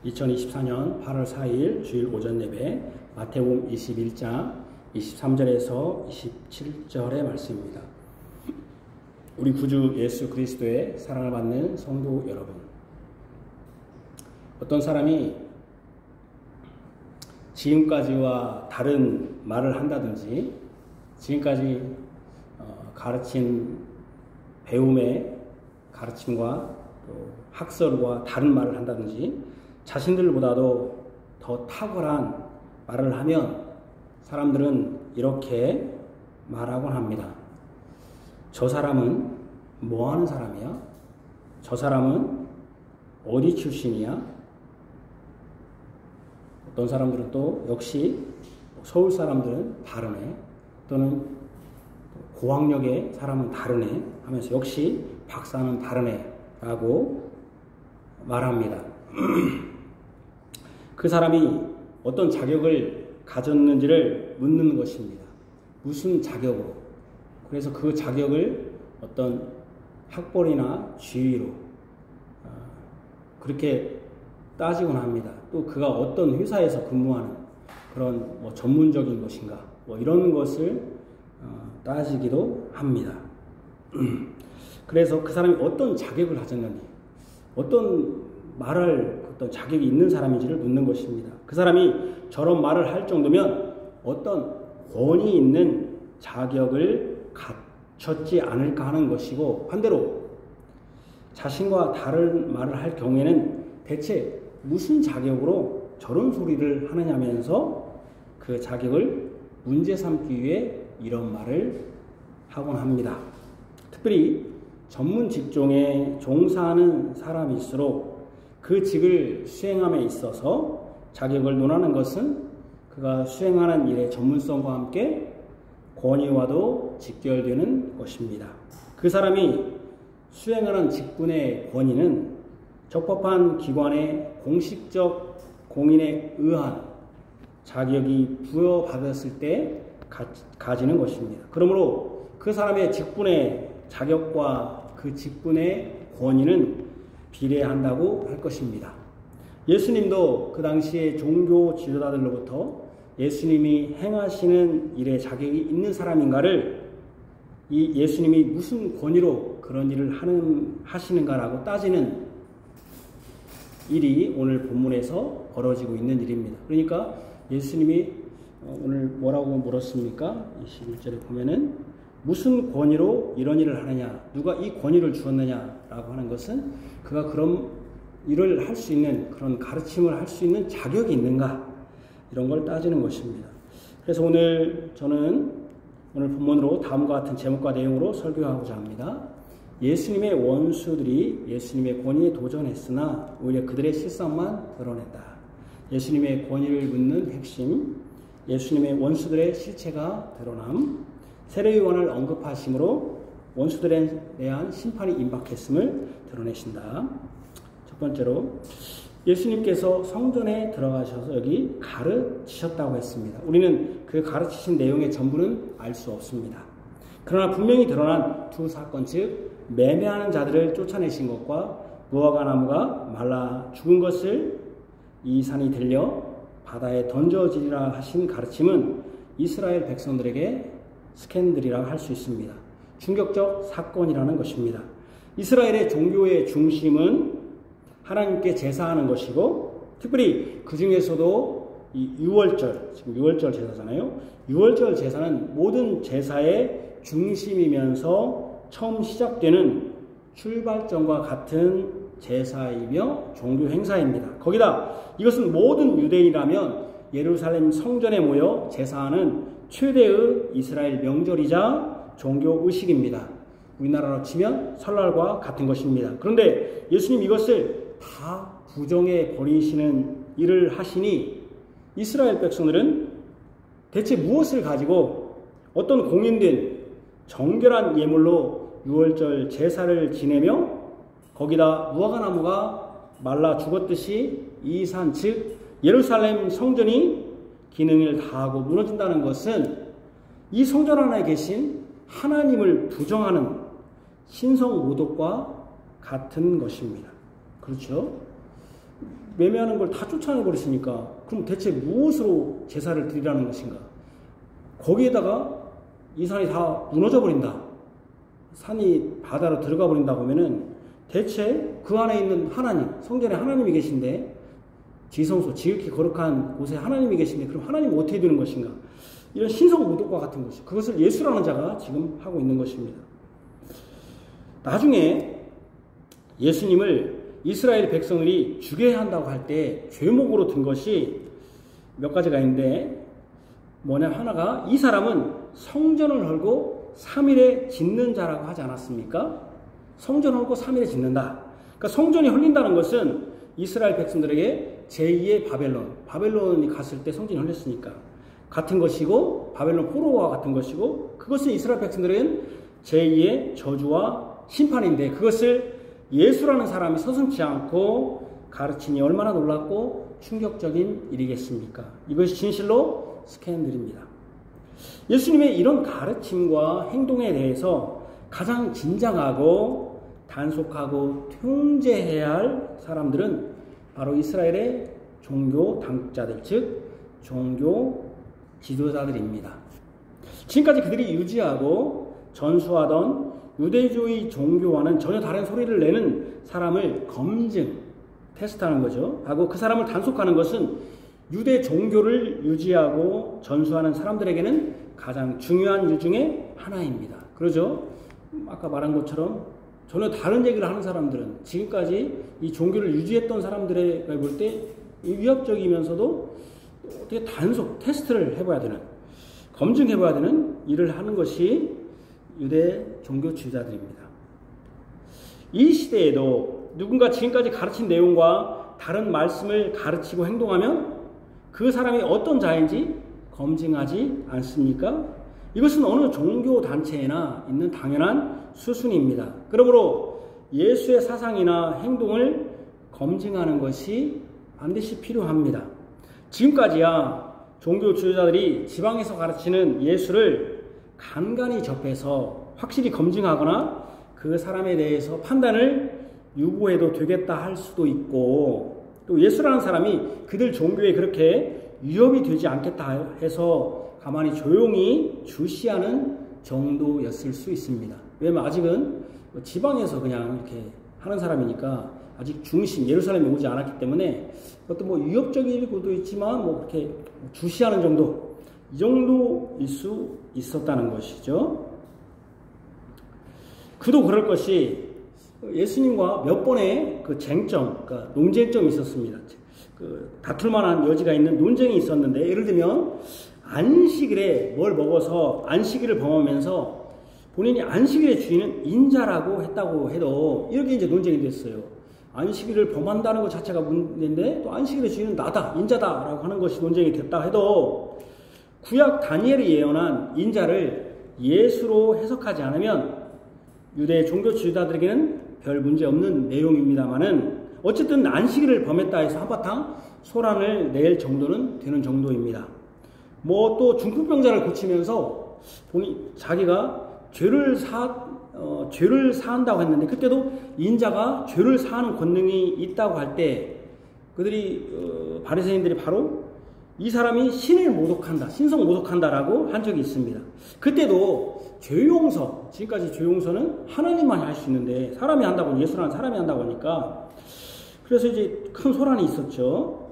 2024년 8월 4일 주일 오전 예배 마태복음 21장 23절에서 27절의 말씀입니다. 우리 구주 예수 그리스도의 사랑을 받는 성도 여러분, 어떤 사람이 지금까지와 다른 말을 한다든지 지금까지 가르친 배움의 가르침과 또 학설과 다른 말을 한다든지 자신들보다도 더 탁월한 말을 하면 사람들은 이렇게 말하곤 합니다. 저 사람은 뭐 하는 사람이야? 저 사람은 어디 출신이야? 어떤 사람들은 또 역시 서울 사람들은 다르네, 또는 고학력의 사람은 다르네 하면서 역시 박사는 다르네 라고 말합니다. 그 사람이 어떤 자격을 가졌는지를 묻는 것입니다. 무슨 자격으로? 그래서 그 자격을 어떤 학벌이나 지위로 그렇게 따지곤 합니다. 또 그가 어떤 회사에서 근무하는 그런 전문적인 것인가 이런 것을 따지기도 합니다. 그래서 그 사람이 어떤 자격을 가졌는지, 어떤 말할 어떤 자격이 있는 사람인지를 묻는 것입니다. 그 사람이 저런 말을 할 정도면 어떤 권위 있는 자격을 갖췄지 않을까 하는 것이고, 반대로 자신과 다른 말을 할 경우에는 대체 무슨 자격으로 저런 소리를 하느냐면서 그 자격을 문제 삼기 위해 이런 말을 하곤 합니다. 특별히 전문 직종에 종사하는 사람일수록 그 직을 수행함에 있어서 자격을 논하는 것은 그가 수행하는 일의 전문성과 함께 권위와도 직결되는 것입니다. 그 사람이 수행하는 직분의 권위는 적법한 기관의 공식적 공인에 의한 자격이 부여받았을 때 가지는 것입니다. 그러므로 그 사람의 직분의 자격과 그 직분의 권위는 비례한다고 할 것입니다. 예수님도 그 당시에 종교 지도자들로부터 예수님이 행하시는 일에 자격이 있는 사람인가를 이 예수님이 무슨 권위로 그런 일을 하시는가라고 따지는 일이 오늘 본문에서 벌어지고 있는 일입니다. 그러니까 예수님이 오늘 뭐라고 물었습니까? 21절에 보면은 무슨 권위로 이런 일을 하느냐, 누가 이 권위를 주었느냐라고 하는 것은 그가 그런 일을 할 수 있는, 그런 가르침을 할 수 있는 자격이 있는가, 이런 걸 따지는 것입니다. 그래서 저는 오늘 본문으로 다음과 같은 제목과 내용으로 설교하고자 합니다. 예수님의 원수들이 예수님의 권위에 도전했으나 오히려 그들의 실상만 드러냈다. 예수님의 권위를 묻는 핵심, 예수님의 원수들의 실체가 드러남, 세례요한을 언급하심으로 원수들에 대한 심판이 임박했음을 드러내신다. 첫 번째로 예수님께서 성전에 들어가셔서 여기 가르치셨다고 했습니다. 우리는 그 가르치신 내용의 전부는 알 수 없습니다. 그러나 분명히 드러난 두 사건, 즉 매매하는 자들을 쫓아내신 것과 무화과 나무가 말라 죽은 것을 이 산이 들려 바다에 던져지리라 하신 가르침은 이스라엘 백성들에게 스캔들이라 할 수 있습니다. 충격적 사건이라는 것입니다. 이스라엘의 종교의 중심은 하나님께 제사하는 것이고, 특별히 그 중에서도 이 유월절, 지금 유월절 제사잖아요. 유월절 제사는 모든 제사의 중심이면서 처음 시작되는 출발점과 같은 제사이며 종교 행사입니다. 거기다 이것은 모든 유대인이라면 예루살렘 성전에 모여 제사하는 최대의 이스라엘 명절이자 종교 의식입니다. 우리나라로 치면 설날과 같은 것입니다. 그런데 예수님 이것을 다 부정해 버리시는 일을 하시니 이스라엘 백성들은 대체 무엇을 가지고 어떤 공인된 정결한 예물로 유월절 제사를 지내며 거기다 무화과나무가 말라 죽었듯이 이 산, 즉 예루살렘 성전이 기능을 다하고 무너진다는 것은 이 성전 안에 계신 하나님을 부정하는 신성 모독과 같은 것입니다. 그렇죠? 매매하는 걸 다 쫓아내버렸으니까 그럼 대체 무엇으로 제사를 드리라는 것인가? 거기에다가 이 산이 다 무너져 버린다. 산이 바다로 들어가 버린다고 하면은 대체 그 안에 있는 하나님, 성전에 하나님이 계신데 지성소, 지극히 거룩한 곳에 하나님이 계신데 그럼 하나님은 어떻게 되는 것인가? 이런 신성모독과 같은 것이 그것을 예수라는 자가 지금 하고 있는 것입니다. 나중에 예수님을 이스라엘 백성들이 죽여야 한다고 할 때 죄목으로 든 것이 몇 가지가 있는데 뭐냐 하나가 이 사람은 성전을 헐고 3일에 짓는 자라고 하지 않았습니까? 성전을 헐고 3일에 짓는다. 그러니까 성전이 헐린다는 것은 이스라엘 백성들에게 제2의 바벨론이 갔을 때 성전이 헐렸으니까 같은 것이고 바벨론 포로와 같은 것이고 그것은 이스라엘 백성들에게는 제2의 저주와 심판인데 그것을 예수라는 사람이 서슴지 않고 가르치니 얼마나 놀랍고 충격적인 일이겠습니까? 이것이 진실로 스캔들입니다. 예수님의 이런 가르침과 행동에 대해서 가장 진정하고 단속하고 통제해야 할 사람들은 바로 이스라엘의 종교 당국자들, 즉 종교 지도자들입니다. 지금까지 그들이 유지하고 전수하던 유대주의 종교와는 전혀 다른 소리를 내는 사람을 테스트하는 거죠. 하고 그 사람을 단속하는 것은 유대 종교를 유지하고 전수하는 사람들에게는 가장 중요한 일 중에 하나입니다. 그러죠? 아까 말한 것처럼 전혀 다른 얘기를 하는 사람들은 지금까지 이 종교를 유지했던 사람들에 볼 때 위협적이면서도 어떻게 테스트를 해봐야 되는, 검증해봐야 되는 일을 하는 것이 유대 종교주의자들입니다. 이 시대에도 누군가 지금까지 가르친 내용과 다른 말씀을 가르치고 행동하면 그 사람이 어떤 자인지 검증하지 않습니까? 이것은 어느 종교단체에나 있는 당연한 수순입니다. 그러므로 예수의 사상이나 행동을 검증하는 것이 반드시 필요합니다. 지금까지야 종교주의자들이 지방에서 가르치는 예수를 간간히 접해서 확실히 검증하거나 그 사람에 대해서 판단을 유보해도 되겠다 할 수도 있고 또 예수라는 사람이 그들 종교에 그렇게 위협이 되지 않겠다 해서 가만히 조용히 주시하는 정도였을 수 있습니다. 왜냐하면 아직은 지방에서 그냥 이렇게 하는 사람이니까 아직 중심 예루살렘에 오지 않았기 때문에 그것도 뭐 위협적일 것도 있지만 뭐 그렇게 주시하는 정도 이 정도일 수 있었다는 것이죠. 그도 그럴 것이 예수님과 몇 번의 그 쟁점, 그러니까 논쟁점이 있었습니다. 다툴 만한 여지가 있는 논쟁이 있었는데 예를 들면 안식일에 뭘 먹어서 안식일을 범하면서 본인이 안식일의 주인은 인자라고 했다고 해도 이렇게 이제 논쟁이 됐어요. 안식일을 범한다는 것 자체가 문제인데 또 안식일의 주인은 나다, 인자다라고 하는 것이 논쟁이 됐다 해도 구약 다니엘이 예언한 인자를 예수로 해석하지 않으면 유대 종교주의자들에게는 별 문제 없는 내용입니다만은 어쨌든 안식일을 범했다 해서 한바탕 소란을 낼 정도는 되는 정도입니다. 뭐 또 중풍병자를 고치면서 자기가 죄를 사한다고 했는데 그때도 인자가 죄를 사하는 권능이 있다고 할 때 그들이 바리새인들이 바로 이 사람이 신을 모독한다, 신성 모독한다라고 한 적이 있습니다. 그때도 죄용서, 지금까지 죄용서는 하나님만이 할 수 있는데 사람이 한다고 예수라는 사람이 한다고 하니까 그래서 이제 큰 소란이 있었죠.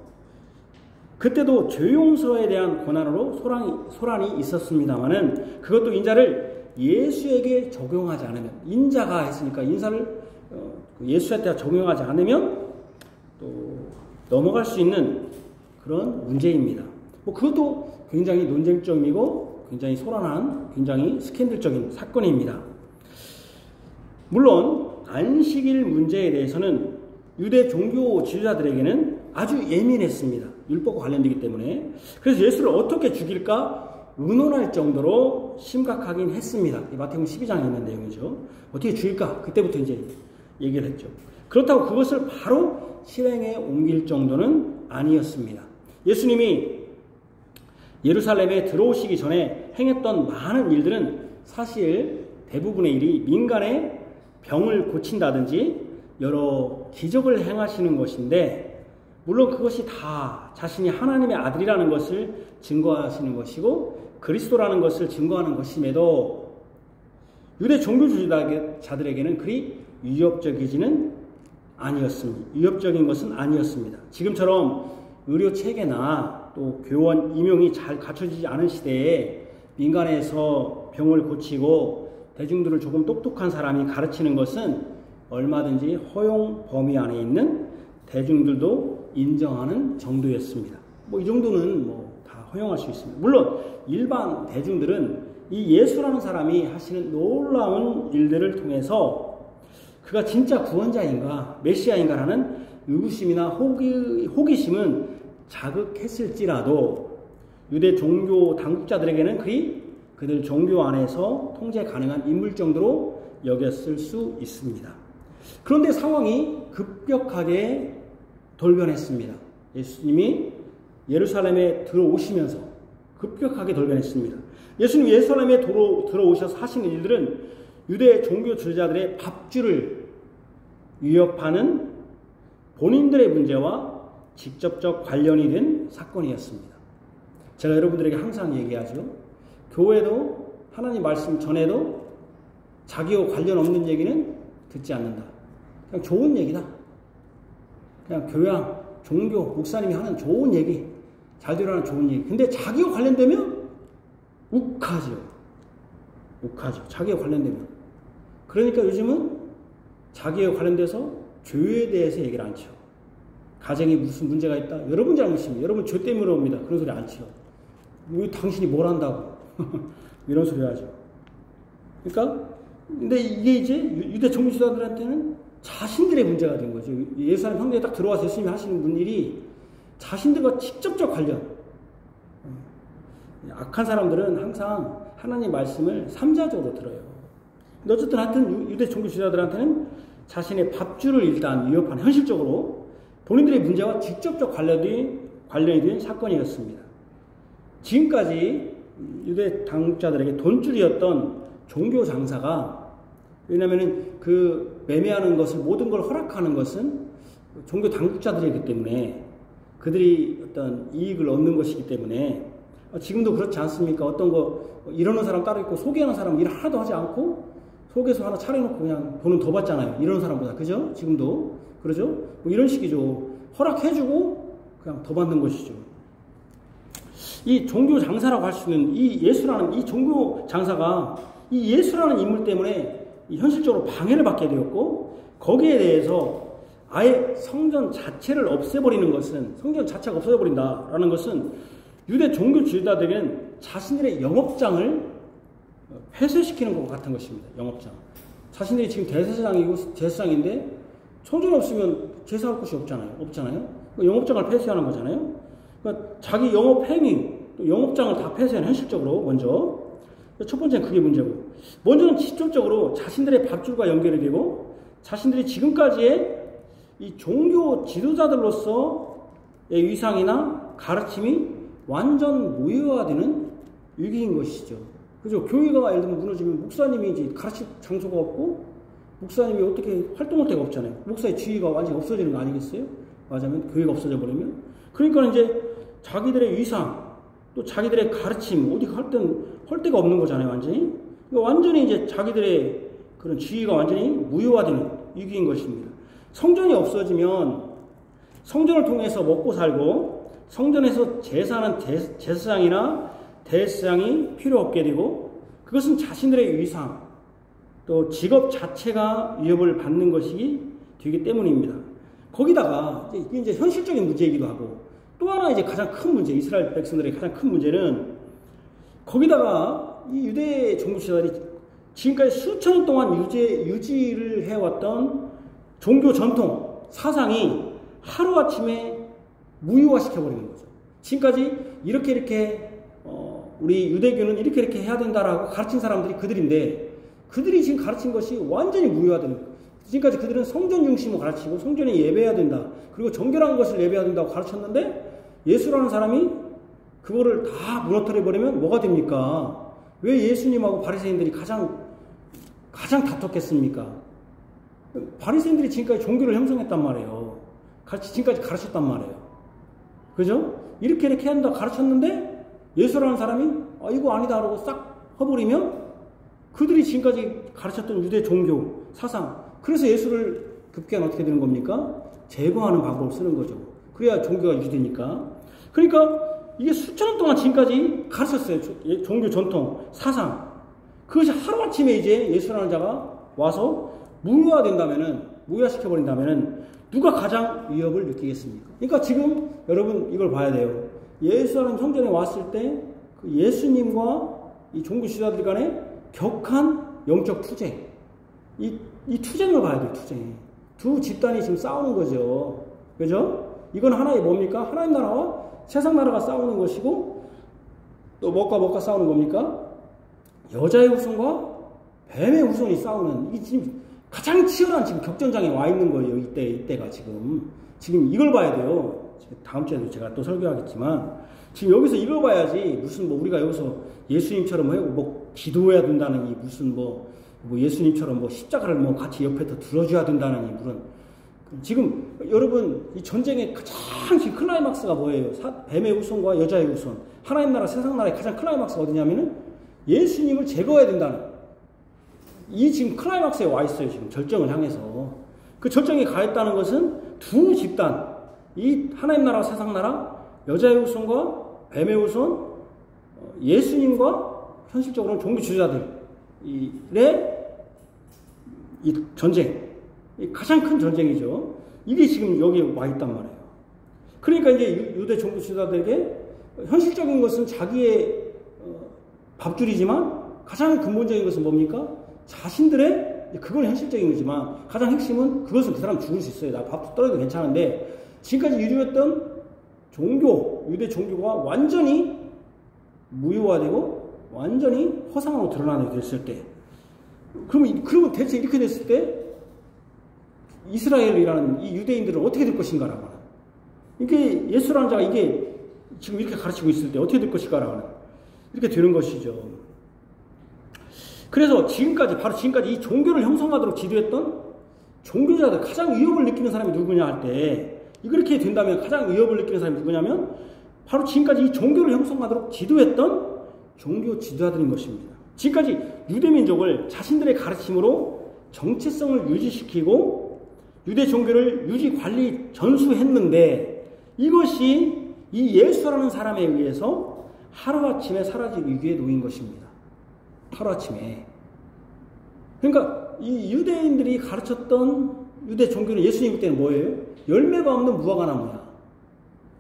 그때도 죄용서에 대한 고난으로 소란이 있었습니다만은 그것도 인자를 예수에게 적용하지 않으면 인자가 했으니까 인사를 예수한테 적용하지 않으면 또 넘어갈 수 있는 그런 문제입니다. 뭐 그것도 굉장히 논쟁점이고 굉장히 소란한 굉장히 스캔들적인 사건입니다. 물론 안식일 문제에 대해서는 유대 종교 지도자들에게는 아주 예민했습니다. 율법과 관련되기 때문에. 그래서 예수를 어떻게 죽일까 의논할 정도로 심각하긴 했습니다. 마태복음 12장에 있는 내용이죠. 어떻게 죽일까? 그때부터 이제 얘기를 했죠. 그렇다고 그것을 바로 실행에 옮길 정도는 아니었습니다. 예수님이 예루살렘에 들어오시기 전에 행했던 많은 일들은 사실 대부분의 일이 민간의 병을 고친다든지 여러 기적을 행하시는 것인데 물론 그것이 다 자신이 하나님의 아들이라는 것을 증거하시는 것이고 그리스도라는 것을 증거하는 것임에도 유대 종교주의자들에게는 그리 위협적인 것은 아니었습니다. 지금처럼 의료 체계나 또 교원 임용이 잘 갖춰지지 않은 시대에 민간에서 병을 고치고 대중들을 조금 똑똑한 사람이 가르치는 것은 얼마든지 허용 범위 안에 있는 대중들도 인정하는 정도였습니다. 이 정도는 다 허용할 수 있습니다. 물론 일반 대중들은 이 예수라는 사람이 하시는 놀라운 일들을 통해서 그가 진짜 구원자인가 메시아인가라는 의구심이나 호기심은 자극했을지라도 유대 종교 당국자들에게는 그들 종교 안에서 통제 가능한 인물 정도로 여겼을 수 있습니다. 그런데 상황이 급격하게 돌변했습니다. 예수님이 예루살렘에 들어오시면서 급격하게 돌변했습니다. 예수님이 예루살렘에 들어오셔서 하시는 일들은 유대 종교 지도자들의 밥줄을 위협하는 본인들의 문제와 직접적 관련이 된 사건이었습니다. 제가 여러분들에게 항상 얘기하죠. 교회도 하나님 말씀 전에도 자기와 관련 없는 얘기는 듣지 않는다. 그냥 좋은 얘기다. 그냥 교양, 종교, 목사님이 하는 좋은 얘기, 잘 들어가는 좋은 얘기. 근데 자기와 관련되면 욱하죠. 자기와 관련되면. 그러니까 요즘은 자기와 관련돼서 죄에 대해서 얘기를 안 치요. 가정에 무슨 문제가 있다? 여러분 잘못입니다. 여러분 죄 때문에 옵니다. 그런 소리 안 치요. 왜 당신이 뭘 한다고? 이런 소리 하죠. 그러니까, 근데 이게 이제 유대 종교지도자들한테는 자신들의 문제가 된 거죠. 예루살렘 성전에 딱 들어와서 예수님이 하시는 일이 자신들과 직접적 관련. 악한 사람들은 항상 하나님 말씀을 삼자적으로 들어요. 근데 어쨌든 하여튼 유대 종교지도자들한테는 자신의 밥줄을 일단 위협한 현실적으로 본인들의 문제와 직접적 관련이 된 사건이었습니다. 지금까지 유대 당국자들에게 돈줄이었던 종교 장사가, 왜냐하면 그 매매하는 것을 모든 걸 허락하는 것은 종교 당국자들이기 때문에 그들이 어떤 이익을 얻는 것이기 때문에 지금도 그렇지 않습니까? 어떤 거 이러는 사람 따로 있고 소개하는 사람 일 하나도 하지 않고 소개서 하나 차려놓고 그냥 돈은 더 받잖아요. 이러는 사람보다. 그죠? 지금도. 그러죠? 이런 식이죠. 허락해주고 그냥 더 받는 것이죠. 이 종교 장사라고 할 수 있는 이 예수라는 이 종교 장사가 이 예수라는 인물 때문에 현실적으로 방해를 받게 되었고, 거기에 대해서 아예 성전 자체를 없애버리는 것은, 성전 자체가 없어져버린다라는 것은 유대 종교 지도자들은 자신들의 영업장을 폐쇄시키는 것 같은 것입니다. 영업장. 자신들이 지금 제사장인데 성전이 없으면 제사할 곳이 없잖아요. 영업장을 폐쇄하는 거잖아요. 그러니까 자기 영업 행위, 또 영업장을 다 폐쇄하는 현실적으로 먼저. 첫 번째는 그게 문제고. 먼저는 직접적으로 자신들의 밥줄과 연결이 되고 자신들이 지금까지의 이 종교 지도자들로서의 위상이나 가르침이 완전 무효화되는 위기인 것이죠. 그죠? 교회가 예를 들면 무너지면 목사님이 이제 가르칠 장소가 없고 목사님이 어떻게 활동할 데가 없잖아요. 목사의 지위가 완전히 없어지는 거 아니겠어요? 맞으면 교회가 없어져 버리면. 그러니까 이제 자기들의 위상, 또 자기들의 가르침, 어디 할 데가 없는 거잖아요, 완전히. 그러니까 완전히 이제 자기들의 그런 지위가 완전히 무효화되는 위기인 것입니다. 성전이 없어지면 성전을 통해서 먹고 살고 성전에서 제사하는 제사장이나 대제사장이 필요 없게 되고 그것은 자신들의 위상, 또 직업 자체가 위협을 받는 것이 되기 때문입니다. 거기다가 이게 이제 현실적인 문제이기도 하고 또 하나 이제 가장 큰 문제, 이스라엘 백성들의 가장 큰 문제는 거기다가 이 유대 종교 지도자들이 지금까지 수천 년 동안 유지를 해왔던 종교 전통, 사상이 하루아침에 무효화시켜버리는 거죠. 지금까지 이렇게 우리 유대교는 이렇게 해야 된다라고 가르친 사람들이 그들인데 그들이 지금 가르친 것이 완전히 무효화되는 거예요. 지금까지 그들은 성전 중심으로 가르치고 성전에 예배해야 된다. 그리고 정결한 것을 예배해야 된다고 가르쳤는데 예수라는 사람이 그거를 다 무너뜨려버리면 뭐가 됩니까? 왜 예수님하고 바리새인들이 가장 다퉜겠습니까? 바리새인들이 지금까지 종교를 형성했단 말이에요. 지금까지 가르쳤단 말이에요. 그죠? 이렇게 한다 가르쳤는데 예수라는 사람이 이거 아니다 하고 싹 허버리면 그들이 지금까지 가르쳤던 유대 종교, 사상, 그래서 예수를 급기야는 어떻게 되는 겁니까? 제거하는 방법을 쓰는 거죠. 그래야 종교가 유지되니까. 그러니까 이게 수천 년 동안 지금까지 가르쳤어요. 종교 전통, 사상. 그것이 하루아침에 이제 예수라는 자가 와서 무효화시켜버린다면은 누가 가장 위협을 느끼겠습니까? 그러니까 지금 여러분 이걸 봐야 돼요. 예수라는 성전에 왔을 때 그 예수님과 이 종교 지도자들 간의 격한 영적 투쟁. 이 투쟁을 봐야 돼요, 투쟁. 두 집단이 지금 싸우는 거죠. 그죠? 이건 하나의 뭡니까? 하나님 나라와 세상 나라가 싸우는 것이고, 또 뭐가 싸우는 겁니까? 여자의 후손과 뱀의 후손이 싸우는, 이게 지금 가장 치열한 지금 격전장에 와 있는 거예요. 이때가 지금 이걸 봐야 돼요. 다음 주에도 제가 또 설교하겠지만, 지금 여기서 이걸 봐야지, 무슨 우리가 여기서 예수님처럼 기도해야 된다는 무슨 예수님처럼 십자가를 같이 옆에서 들어줘야 된다는 그런. 지금 여러분 이 전쟁의 가장 지금 클라이막스가 뭐예요? 뱀의 후손과 여자의 후손. 하나님 나라, 세상 나라의 가장 클라이막스가 어디냐면은 예수님을 제거해야 된다는. 이 지금 클라이막스에 와 있어요. 지금 절정을 향해서. 그 절정에 가 있다는 것은 두 집단. 이 하나님 나라, 세상 나라, 여자의 후손과 뱀의 후손, 예수님과 현실적으로는 종교 지도자들의 이 전쟁, 가장 큰 전쟁이죠. 이게 지금 여기에 와 있단 말이에요. 그러니까 이제 유대 종교 지도자들에게 현실적인 것은 자기의 밥줄이지만 가장 근본적인 것은 뭡니까? 자신들의, 그건 현실적인 거지만 가장 핵심은 그것은 그 사람 죽을 수 있어요. 나 밥도 떨어도 괜찮은데 지금까지 유지했던 유대 종교가 완전히 무효화되고 완전히 허상으로 드러나게 됐을 때, 그러면 대체 이렇게 됐을 때 이스라엘이라는 이 유대인들은 어떻게 될 것인가라고 하는, 이게 예수라는 자가 이게 지금 이렇게 가르치고 있을 때 어떻게 될 것인가라고 하는, 이렇게 되는 것이죠. 그래서 바로 지금까지 이 종교를 형성하도록 지도했던 종교자들, 가장 위협을 느끼는 사람이 누구냐 할 때, 이렇게 된다면 가장 위협을 느끼는 사람이 누구냐면 바로 지금까지 이 종교를 형성하도록 지도했던 종교 지도자들인 것입니다. 지금까지 유대민족을 자신들의 가르침으로 정체성을 유지시키고 유대 종교를 유지, 관리, 전수했는데 이것이 이 예수라는 사람에 의해서 하루아침에 사라질 위기에 놓인 것입니다. 하루아침에. 그러니까 이 유대인들이 가르쳤던 유대 종교는 예수님 때는 뭐예요? 열매가 없는 무화과나무야.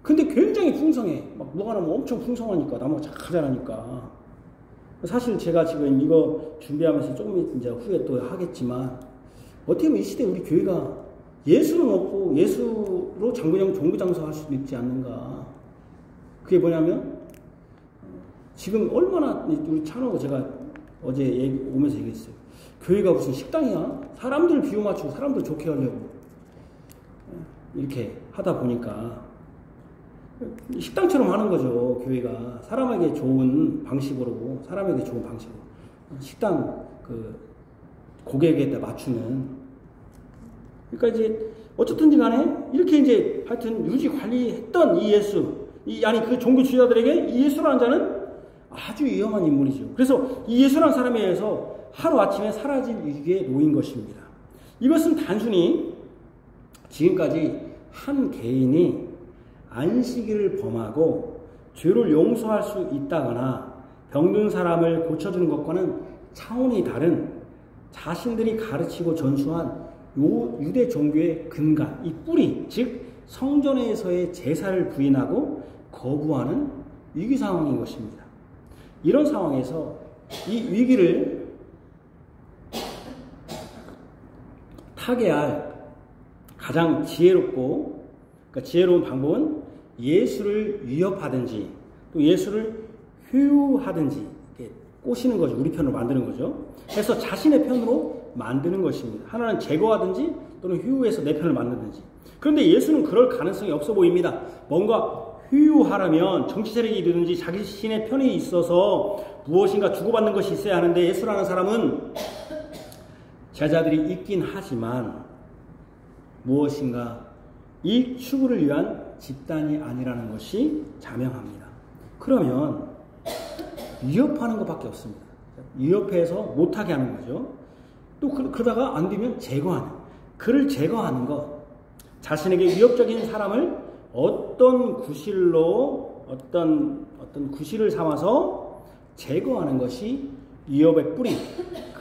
근데 굉장히 풍성해. 무화과나무 엄청 풍성하니까, 나무가 잘 자라니까. 사실 제가 지금 이거 준비하면서 조금 이제 후에 또 하겠지만, 어떻게 보면 이 시대 우리 교회가 예수는 없고 예수로 종교장소 할 수도 있지 않는가. 그게 뭐냐면, 지금 얼마나 우리 찬호고 제가 어제 오면서 얘기했어요. 교회가 무슨 식당이야? 사람들 비유 맞추고 사람들 좋게 하려고 이렇게 하다 보니까 식당처럼 하는 거죠. 교회가 사람에게 좋은 방식으로 식당 고객에다 맞추는. 그러니까 이제 어쨌든지 간에 이렇게 이제 하여튼 유지 관리했던 이 예수, 그 종교 지도자들에게 이 예수라는 자는 아주 위험한 인물이죠. 그래서 이 예수라는 사람에 의해서 하루아침에 사라질 위기에 놓인 것입니다. 이것은 단순히 지금까지 한 개인이 안식일을 범하고 죄를 용서할 수 있다거나 병든 사람을 고쳐주는 것과는 차원이 다른 자신들이 가르치고 전수한 유대 종교의 근간, 이 뿌리, 즉 성전에서의 제사를 부인하고 거부하는 위기 상황인 것입니다. 이런 상황에서 이 위기를 타개할 가장 지혜로운 방법은 예수를 위협하든지 또 예수를 회유하든지 꼬시는 거죠. 우리 편으로 만드는 거죠. 그래서 자신의 편으로 만드는 것입니다. 하나는 제거하든지 또는 회유해서 내 편을 만드든지. 그런데 예수는 그럴 가능성이 없어 보입니다. 뭔가 회유하려면 정치 세력이 이르든지 자기 신의 편이 있어서 무엇인가 주고받는 것이 있어야 하는데, 예수라는 사람은 제자들이 있긴 하지만 무엇인가 이 추구를 위한 집단이 아니라는 것이 자명합니다. 그러면 위협하는 것밖에 없습니다. 위협해서 못하게 하는 거죠. 또 그러다가 안 되면 제거하는, 그를 제거하는 것, 자신에게 위협적인 사람을 어떤 구실로 어떤 구실을 삼아서 제거하는 것이 위협의 뿌리,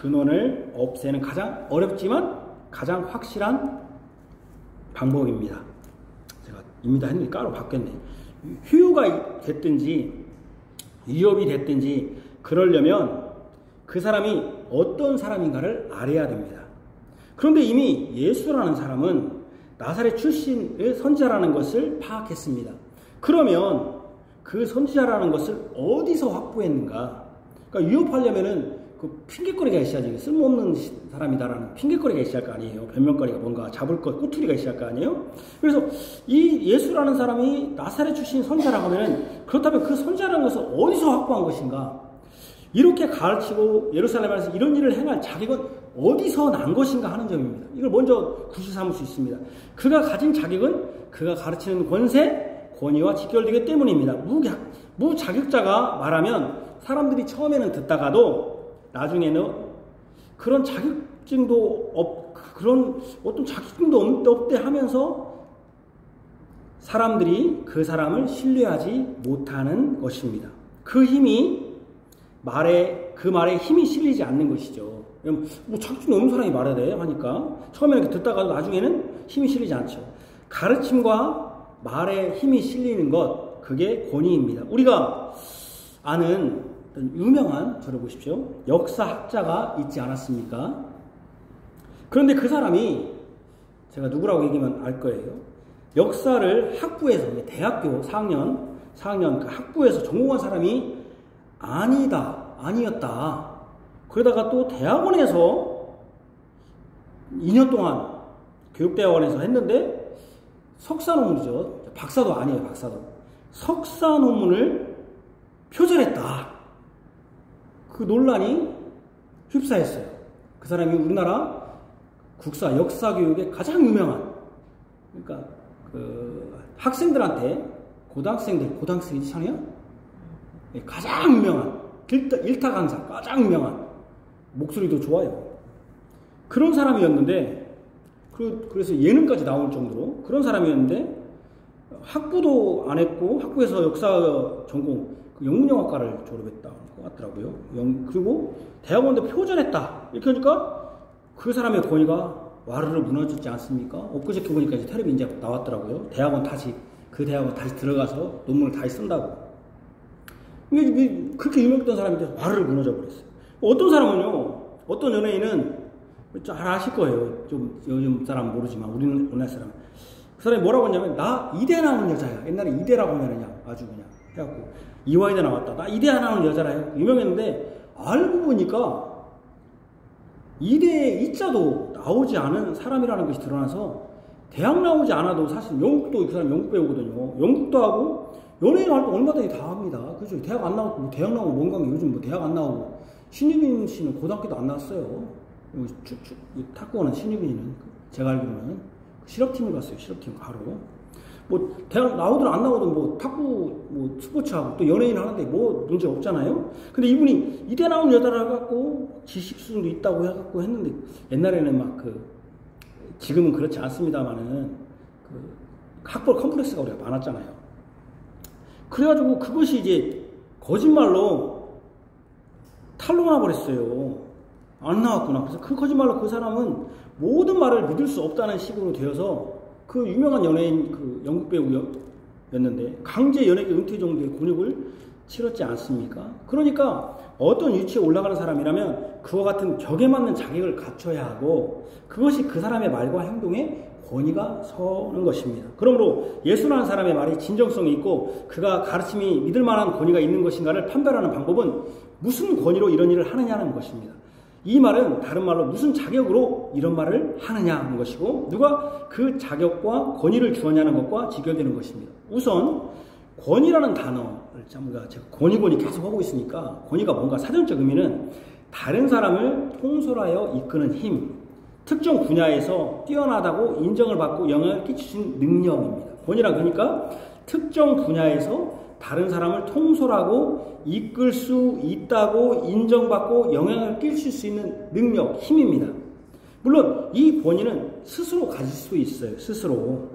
근원을 없애는 가장 어렵지만 가장 확실한 방법입니다. 제가 입니다 했는데 까로 바뀌었네. 휴유가 됐든지 위협이 됐든지 그러려면 그 사람이 어떤 사람인가를 알아야 됩니다. 그런데 이미 예수라는 사람은 나사렛 출신의 선지자라는 것을 파악했습니다. 그러면 그 선지자라는 것을 어디서 확보했는가? 그러니까 위협하려면은 그 핑계거리가 있어야지. 쓸모없는 사람이다라는 핑계거리가 있어야 할 거 아니에요. 변명거리가 뭔가 잡을 것, 꼬투리가 있어야 할 거 아니에요. 그래서 이 예수라는 사람이 나사렛 출신 선지자라고 하면은, 그렇다면 그 선지자라는 것을 어디서 확보한 것인가? 이렇게 가르치고 예루살렘에서 이런 일을 행할 자격은 어디서 난 것인가 하는 점입니다. 이걸 먼저 구실 삼을 수 있습니다. 그가 가진 자격은 그가 가르치는 권세, 권위와 직결되기 때문입니다. 무자격자가 말하면 사람들이 처음에는 듣다가도 나중에는 그런 자격증도 그런 어떤 자격증도 없대 하면서 사람들이 그 사람을 신뢰하지 못하는 것입니다. 그 말에 힘이 실리지 않는 것이죠. 뭐 자격증이 없는 사람이 말해야 돼 하니까 처음에는 이렇게 듣다가도 나중에는 힘이 실리지 않죠. 가르침과 말에 힘이 실리는 것, 그게 권위입니다. 우리가 아는 유명한, 저를 보십시오, 역사학자가 있지 않았습니까? 그런데 그 사람이, 제가 누구라고 얘기하면 알 거예요. 역사를 학부에서, 대학교 4학년 그 학부에서 전공한 사람이 아니었다. 그러다가 또 대학원에서 2년 동안 교육대학원에서 했는데 석사 논문이죠. 박사도 아니에요, 박사도. 석사 논문을 표절했다. 그 논란이 휩싸였어요. 그 사람이 우리나라 국사, 역사 교육의 가장 유명한, 그러니까 그 학생들한테, 고등학생이지 참이요? 가장 유명한, 일타 강사, 가장 유명한, 목소리도 좋아요. 그런 사람이었는데, 그래서 예능까지 나올 정도로 그런 사람이었는데, 학부도 안 했고, 학부에서 역사 전공, 영문영화과를 졸업했다 것 같더라고요. 그리고 대학원도 표절했다. 이렇게 하니까 그 사람의 권위가 와르르 무너졌지 않습니까? 엊그저께 보니까 이제 텔레비 이제 나왔더라고요. 그 대학원 다시 들어가서 논문을 다시 쓴다고. 그렇게 유명했던 사람인데 와르르 무너져 버렸어요. 어떤 사람은요, 어떤 연예인은 잘 아실 거예요. 좀 요즘 사람 모르지만 우리나라 사람. 그 사람이 뭐라고 했냐면, 나 이대 나온 여자야. 옛날에 이대라고 하면 그냥 아주 그냥 해갖고 이화여대 나왔다. 나 이대 나온 여자라 해요. 유명했는데 알고 보니까 이대에 이자도 나오지 않은 사람이라는 것이 드러나서, 대학 나오지 않아도 사실 영국도, 그 사람 영국 배우거든요. 영국도 하고 연예인 활동 얼마든지 다 합니다. 그죠? 대학 안 나오고, 뭐 대학 나오고 뭔가, 요즘 뭐 대학 안 나오고, 신유빈 씨는 고등학교도 안 나왔어요. 탁구하는 신유빈이는, 제가 알기로는 실업팀을 갔어요. 실업팀 바로. 뭐 대학 나오든 안 나오든 뭐 탁구 뭐 스포츠하고 또 연예인 하는데 뭐 문제 없잖아요. 근데 이분이 이대 나온 여자를 해갖고 지식 수준도 있다고 해갖고 했는데, 옛날에는 막 지금은 그렇지 않습니다만은 학벌 컴플렉스가 우리가 많았잖아요. 그래가지고 그것이 이제 거짓말로 탄로나 버렸어요. 안 나왔구나. 그래서 그 거짓말로 그 사람은 모든 말을 믿을 수 없다는 식으로 되어서, 그 유명한 연예인, 그 영국 배우였는데 강제 연예계 은퇴 정도의 곤욕을 치렀지 않습니까? 그러니까 어떤 위치에 올라가는 사람이라면 그와 같은 격에 맞는 자격을 갖춰야 하고, 그것이 그 사람의 말과 행동에 권위가 서는 것입니다. 그러므로 예수라는 사람의 말이 진정성이 있고 그가 가르침이 믿을 만한 권위가 있는 것인가를 판별하는 방법은 무슨 권위로 이런 일을 하느냐는 것입니다. 이 말은 다른 말로 무슨 자격으로 이런 말을 하느냐 하는 것이고, 누가 그 자격과 권위를 주었냐는 것과 직결되는 것입니다. 우선 권위라는 단어를 제가 권위 계속 하고 있으니까, 권위가 뭔가 사전적 의미는 다른 사람을 통솔하여 이끄는 힘, 특정 분야에서 뛰어나다고 인정을 받고 영향을 끼치신 능력입니다. 권위란 그러니까 특정 분야에서 다른 사람을 통솔하고 이끌 수 있다고 인정받고 영향을 끼칠 수 있는 능력, 힘입니다. 물론 이 권위는 스스로 가질 수 있어요. 스스로.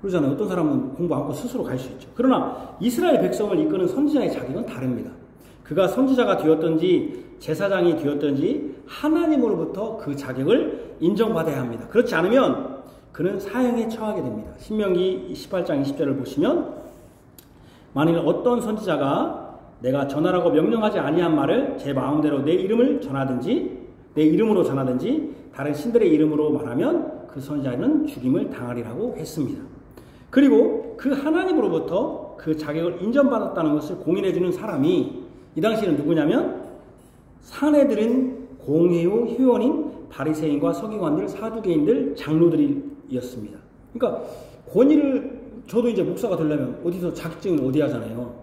그러잖아요. 어떤 사람은 공부 안 하고 스스로 갈 수 있죠. 그러나 이스라엘 백성을 이끄는 선지자의 자격은 다릅니다. 그가 선지자가 되었든지 제사장이 되었든지 하나님으로부터 그 자격을 인정받아야 합니다. 그렇지 않으면 그는 사형에 처하게 됩니다. 신명기 18장 20절을 보시면 만일 어떤 선지자가 내가 전하라고 명령하지 아니한 말을 제 마음대로 내 이름을 전하든지 내 이름으로 전하든지 다른 신들의 이름으로 말하면 그 선지자는 죽임을 당하리라고 했습니다. 그리고 그 하나님으로부터 그 자격을 인정받았다는 것을 공인해주는 사람이 이 당시에는 누구냐면 사내들인 공회의 회원인 바리새인과 서기관들, 사두개인들, 장로들이었습니다. 그러니까 권위를 저도 이제 목사가 되려면 어디서 자격증을 어디 하잖아요.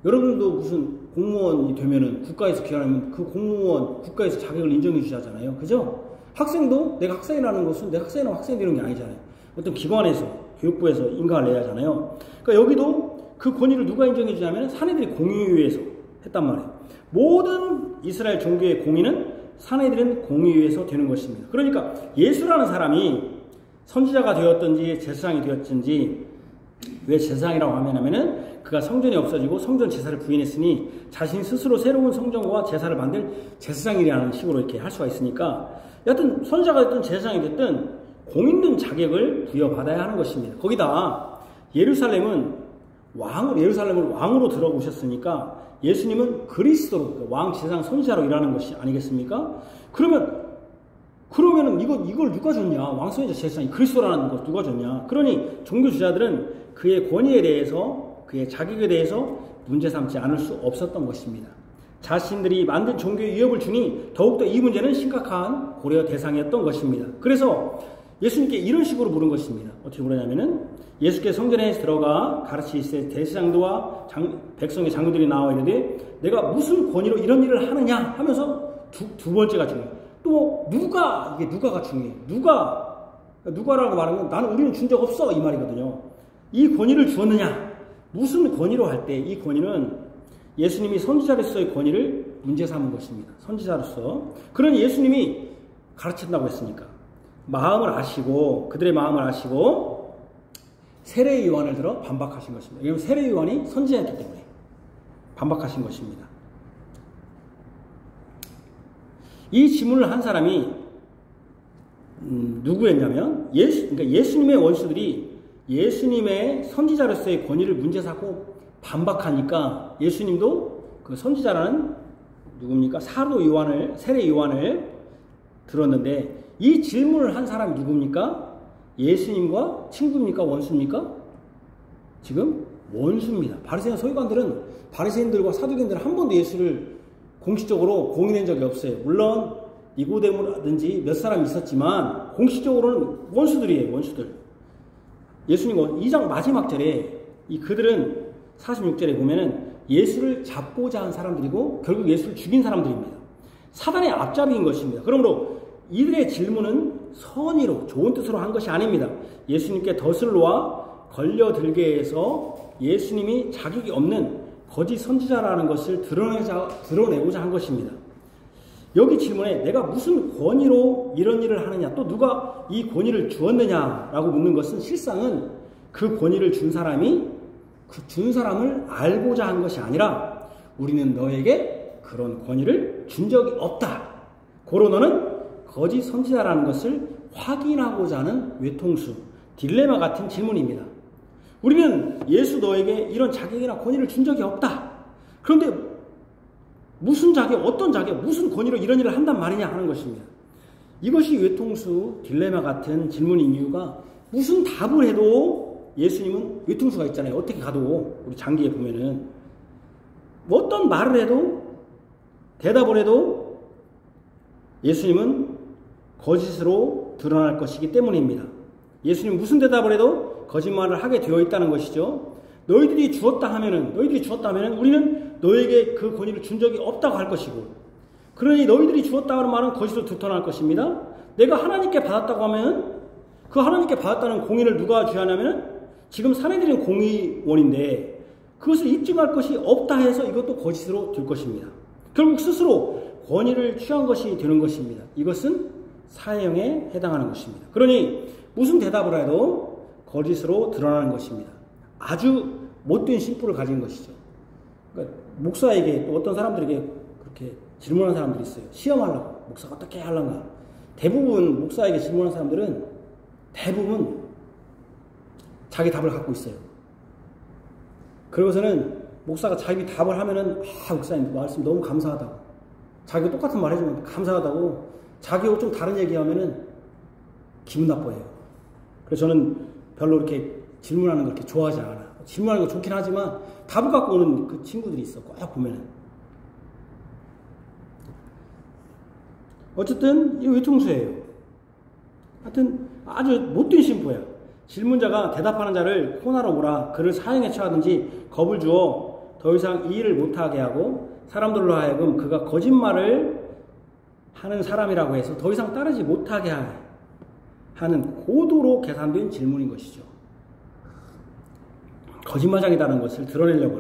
여러분도 무슨 공무원이 되면은 국가에서 기하면 그 공무원 국가에서 자격을 인정해 주잖아요. 그죠? 학생도 내가 학생이라는 것은 내가 학생이 되는 게 아니잖아요. 어떤 기관에서 교육부에서 인가를 내야 하잖아요. 그러니까 여기도 그 권위를 누가 인정해 주냐면 사내들이 공의회에서 했단 말이에요. 모든 이스라엘 종교의 공의는 사내들은 공의회에서 되는 것입니다. 그러니까 예수라는 사람이 선지자가 되었든지 제사장이 되었든지 왜 제사장이라고 하면은 그가 성전이 없어지고 성전 제사를 부인했으니 자신 스스로 새로운 성전과 제사를 만들 제사장이라는 식으로 이렇게 할 수가 있으니까 여하튼 선지자가 됐든 제사장이 됐든 공인된 자격을 부여받아야 하는 것입니다. 거기다 예루살렘을 왕으로 들어오셨으니까 예수님은 그리스도로 왕, 제사장, 선지자로 일하는 것이 아니겠습니까? 그러면은 이걸 누가 줬냐? 왕, 선지자, 제사장이 그리스도라는 것 누가 줬냐? 그러니 종교주자들은 그의 권위에 대해서 그의 자격에 대해서 문제 삼지 않을 수 없었던 것입니다. 자신들이 만든 종교에 위협을 주니 더욱더 이 문제는 심각한 고려 대상이었던 것입니다. 그래서 예수님께 이런 식으로 물은 것입니다. 어떻게 물었냐면은 예수께 성전에 들어가 가르치시되 대제사장도와 백성의 장로들이 나와 이르되 내가 무슨 권위로 이런 일을 하느냐 하면서 두 번째가 중요해요. 또 누가가 중요해요. 누가라고 말하면 우리는 준 적 없어 이 말이거든요. 이 권위를 주었느냐? 무슨 권위로 할 때 이 권위는 예수님이 선지자로서의 권위를 문제 삼은 것입니다. 선지자로서. 그러니 예수님이 가르친다고 했으니까 그들의 마음을 아시고 세례 요한을 들어 반박하신 것입니다. 왜냐하면 세례 요한이 선지자였기 때문에 반박하신 것입니다. 이 질문을 한 사람이 누구였냐면 그러니까 예수님의 원수들이 예수님의 선지자로서의 권위를 문제 삼고 반박하니까 예수님도 그 선지자라는 누굽니까? 세례 요한을 들었는데 이 질문을 한 사람이 누굽니까? 예수님과 친구입니까? 원수입니까? 지금 원수입니다. 바리새인 서기관들은 바리새인들과 사두개인들은 한 번도 예수를 공식적으로 공인한 적이 없어요. 물론 니고데모라든지 몇 사람 있었지만 공식적으로는 원수들이에요. 원수들. 예수님 2장 마지막 절에 그들은 46절에 보면은 예수를 잡고자 한 사람들이고 결국 예수를 죽인 사람들입니다. 사단의 앞잡이인 것입니다. 그러므로 이들의 질문은 선의로 좋은 뜻으로 한 것이 아닙니다. 예수님께 덫을 놓아 걸려들게 해서 예수님이 자격이 없는 거짓 선지자라는 것을 드러내고자 한 것입니다. 여기 질문에 내가 무슨 권위로 이런 일을 하느냐, 또 누가 이 권위를 주었느냐라고 묻는 것은 실상은 그 권위를 준 사람을 알고자 한 것이 아니라 우리는 너에게 그런 권위를 준 적이 없다. 고로 너는 거짓 선지자라는 것을 확인하고자 하는 외통수, 딜레마 같은 질문입니다. 우리는 예수 너에게 이런 자격이나 권위를 준 적이 없다. 그런데 무슨 자격, 어떤 자격, 무슨 권위로 이런 일을 한단 말이냐 하는 것입니다. 이것이 외통수, 딜레마 같은 질문인 이유가 무슨 답을 해도 예수님은 외통수가 있잖아요. 어떻게 가도 우리 장기에 보면은 어떤 말을 해도 대답을 해도 예수님은 거짓으로 드러날 것이기 때문입니다. 예수님 무슨 대답을 해도 거짓말을 하게 되어 있다는 것이죠. 너희들이 주었다 하면은 우리는 너에게 그 권위를 준 적이 없다고 할 것이고, 그러니 너희들이 주었다 하는 말은 거짓으로 드러날 것입니다. 내가 하나님께 받았다고 하면 그 하나님께 받았다는 공인을 누가 주냐면은 지금 사내들은 공의원인데 그것을 입증할 것이 없다 해서 이것도 거짓으로 될 것입니다. 결국 스스로 권위를 취한 것이 되는 것입니다. 이것은 사형에 해당하는 것입니다. 그러니 무슨 대답을 해도 거짓으로 드러나는 것입니다. 아주 못된 심보를 가진 것이죠. 그러니까 목사에게 또 어떤 사람들에게 그렇게 질문하는 사람들이 있어요. 시험하려고. 목사가 어떻게 하려나. 대부분 목사에게 질문하는 사람들은 대부분 자기 답을 갖고 있어요. 그러고서는 목사가 자기 답을 하면은 목사님 말씀 너무 감사하다고. 자기가 똑같은 말 해주면 감사하다고. 자기하고 좀 다른 얘기하면은 기분 나빠해요. 그래서 저는 별로 이렇게 질문하는 걸 그렇게 좋아하지 않아. 질문하는 거 좋긴 하지만 답을 갖고 오는 그 친구들이 있어. 꼭 보면은. 어쨌든 이 외통수예요. 하여튼 아주 못된 심보예요. 질문자가 대답하는 자를 코나로 몰아 그를 사형에 처하든지 겁을 주어 더 이상 이 일을 못하게 하고 사람들로 하여금 그가 거짓말을 하는 사람이라고 해서 더 이상 따르지 못하게 하는 고도로 계산된 질문인 것이죠. 거짓말장이라는 것을 드러내려고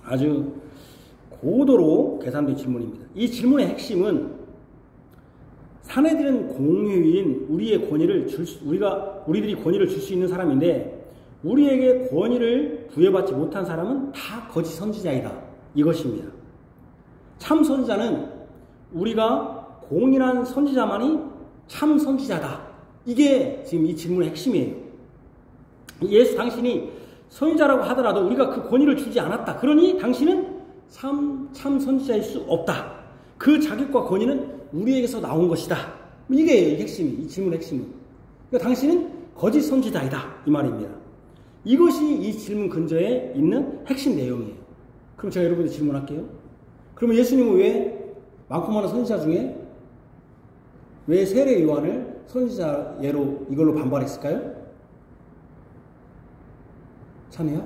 아주 고도로 계산된 질문입니다. 이 질문의 핵심은 사내들은 공유인 우리의 권위를 우리들이 권위를 줄 수 있는 사람인데 우리에게 권위를 부여받지 못한 사람은 다 거짓 선지자이다. 이것입니다. 참 선지자는 우리가 공인한 선지자만이 참 선지자다. 이게 지금 이 질문의 핵심이에요. 예수 당신이 선지자라고 하더라도 우리가 그 권위를 주지 않았다. 그러니 당신은 참 선지자일 수 없다. 그 자격과 권위는 우리에게서 나온 것이다. 이게 핵심이, 이 질문의 핵심은. 그러니까 당신은 거짓 선지자이다. 이 말입니다. 이것이 이 질문 근저에 있는 핵심 내용이에요. 그럼 제가 여러분들 질문할게요. 그러면 예수님은 왜 많고 많은 선지자 중에 왜 세례 요한을 선지자 예로 이걸로 반발했을까요? 찬이야?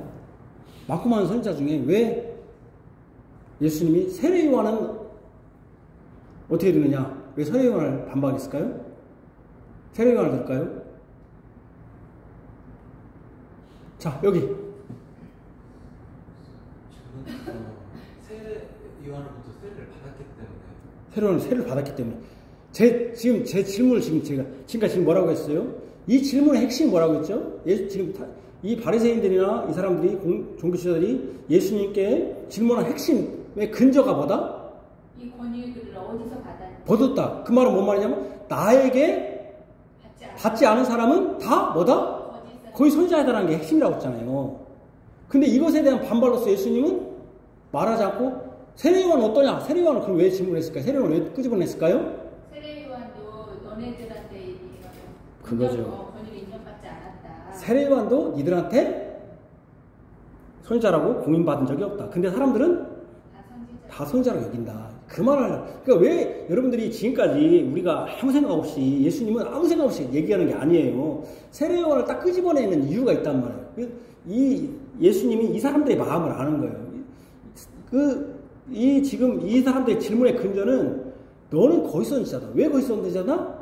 많고 많은 선지자 중에 왜 예수님이 세례 요한은 어떻게 되느냐? 왜 세례 요한을 반박했을까요? 세례 요한을 들을까요? 자, 여기. 세례 요한으로부터 세례를 받았기 때문에. 세례 요한은 세례를 받았기 때문에. 지금 제 질문을 지금까지 뭐라고 했어요? 이 질문의 핵심이 뭐라고 했죠? 지금 이 바리새인들이나 이 사람들이 종교지도자들이 예수님께 질문한 핵심의 근저가 뭐다? 이 권위를 어디서 받았냐? 받았다. 그 말은 뭔 말이냐면 나에게 받지 않은 사람은 다 뭐다? 거의 선지자이다라는 게 핵심이라고 했잖아요. 근데 이것에 대한 반발로서 예수님은 말하지 않고 세례요한은 어떠냐? 세례요한은 그럼 왜 질문했을까요? 세례요한은 왜 끄집어냈을까요? 세례요한도 너네들한테 그거죠. 권위를 인정받지 않았다. 세례요한도 니들한테 선지자라고 공인받은 적이 없다. 근데 사람들은 다 선지자로 여긴다. 그 말을 그러니까 왜 여러분들이 지금까지 우리가 아무 생각 없이 예수님은 아무 생각 없이 얘기하는 게 아니에요. 세례요한을 딱 끄집어내는 이유가 있단 말이에요. 이 예수님이 이 사람들의 마음을 아는 거예요. 지금 이 사람들의 질문의 근저는 너는 거짓 선지자다. 왜 거짓 선지자다?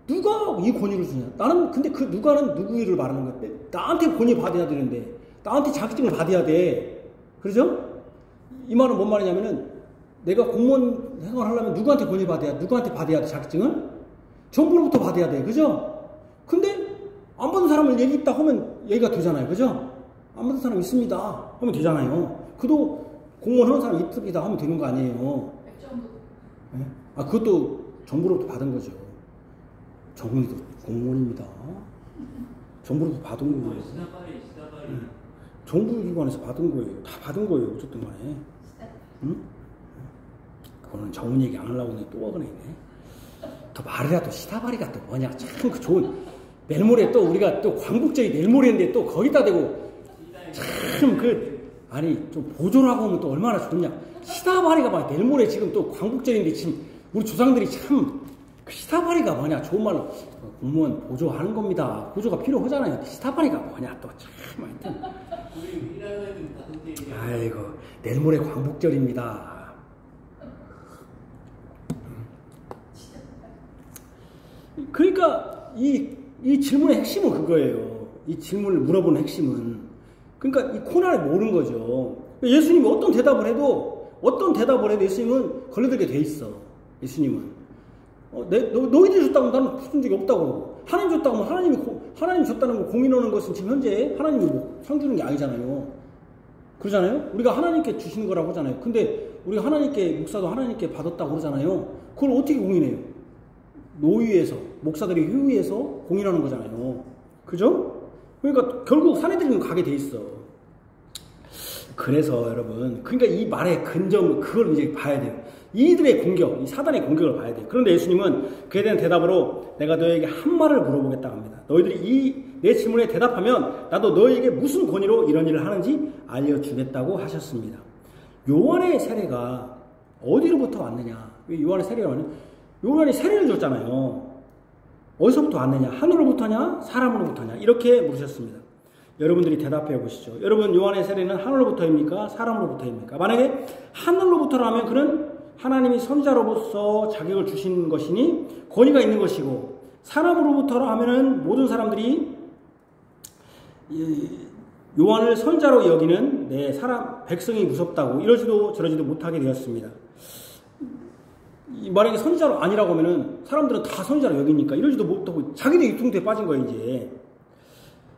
누가 이 권위를 주냐? 나는 근데 그 누가는 누구를 말하는 거야? 나한테 권위 받아야 되는데 나한테 자격증을 받아야 돼. 그렇죠? 이 말은 뭔 말이냐면은 내가 공무원 생활을 하려면 누구한테 권위 받아야 돼 자격증을? 정부로부터 받아야 돼. 그죠? 근데 안 받은 사람을 얘기 있다 하면 얘기가 되잖아요. 그죠? 안 받은 사람 있습니다 하면 되잖아요. 그도 공무원 하는 사람 있습니다 하면 되는 거 아니에요. 네? 그것도 정부로부터 받은 거죠. 정부도 공무원입니다. 정부로부터 받은 거예요. 정부기관에서 받은 거예요. 다 받은 거예요. 어쨌든 간에. 응? 그거는 정문 얘기 안 하려고 했는데 또 어그네. 또 말이라 또 시다바리가 또 뭐냐. 참 그 좋은 내일모레 또 우리가 또 광복절이 내일모레인데 또 거기다 대고 참 아니 좀 보조를 하고 오면 또 얼마나 좋냐. 시다바리가 막 내일모레 지금 또 광복절인데 지금 우리 조상들이 참 그 시다바리가 뭐냐. 좋은 말로 공무원 보조하는 겁니다. 보조가 필요하잖아요. 시다바리가 뭐냐 또 참 하여튼. 아이고 내일 모레 광복절입니다. 그러니까 이 질문의 핵심은 그거예요. 이 질문을 물어보는 핵심은. 그러니까 이 코난을 모르는 거죠. 예수님이 어떤 대답을 해도 예수님은 걸려들게 돼 있어. 예수님은. 너희들이 줬다고 나는 준 적이 없다고 그러고, 하나님 줬다고 하면 하나님 줬다는 거 공인하는 것은 지금 현재 하나님이 상 주는 게 아니잖아요. 그러잖아요? 우리가 하나님께 주시는 거라고 하잖아요. 근데 우리가 목사도 하나님께 받았다고 그러잖아요. 그걸 어떻게 공인해요? 노위에서, 목사들이 회의에서 공인하는 거잖아요. 그죠? 그러니까 결국 사내들은 가게 돼 있어. 그래서 여러분, 그러니까 이 말의 근점, 그걸 이제 봐야 돼요. 이들의 공격, 이 사단의 공격을 봐야 돼요. 그런데 예수님은 그에 대한 대답으로 내가 너에게 한 말을 물어보겠다 합니다. 너희들이 내 질문에 대답하면 나도 너에게 무슨 권위로 이런 일을 하는지 알려주겠다고 하셨습니다. 요한의 세례가 어디로부터 왔느냐? 요한의 세례가 왔느냐? 요한이 세례를 줬잖아요. 어디서부터 왔느냐? 하늘로부터냐? 사람으로부터냐? 이렇게 물으셨습니다. 여러분들이 대답해 보시죠. 여러분, 요한의 세례는 하늘로부터입니까? 사람으로부터입니까? 만약에 하늘로부터라면 그는 하나님이 선지자로서 자격을 주신 것이니 권위가 있는 것이고, 사람으로부터라 하면은 모든 사람들이 요한을 선지자로 여기는 백성이 무섭다고 이러지도 저러지도 못하게 되었습니다. 만약에 선지자로 아니라고 하면은 사람들은 다 선지자로 여기니까 이러지도 못하고 자기들이 유통대에 빠진 거예요. 이제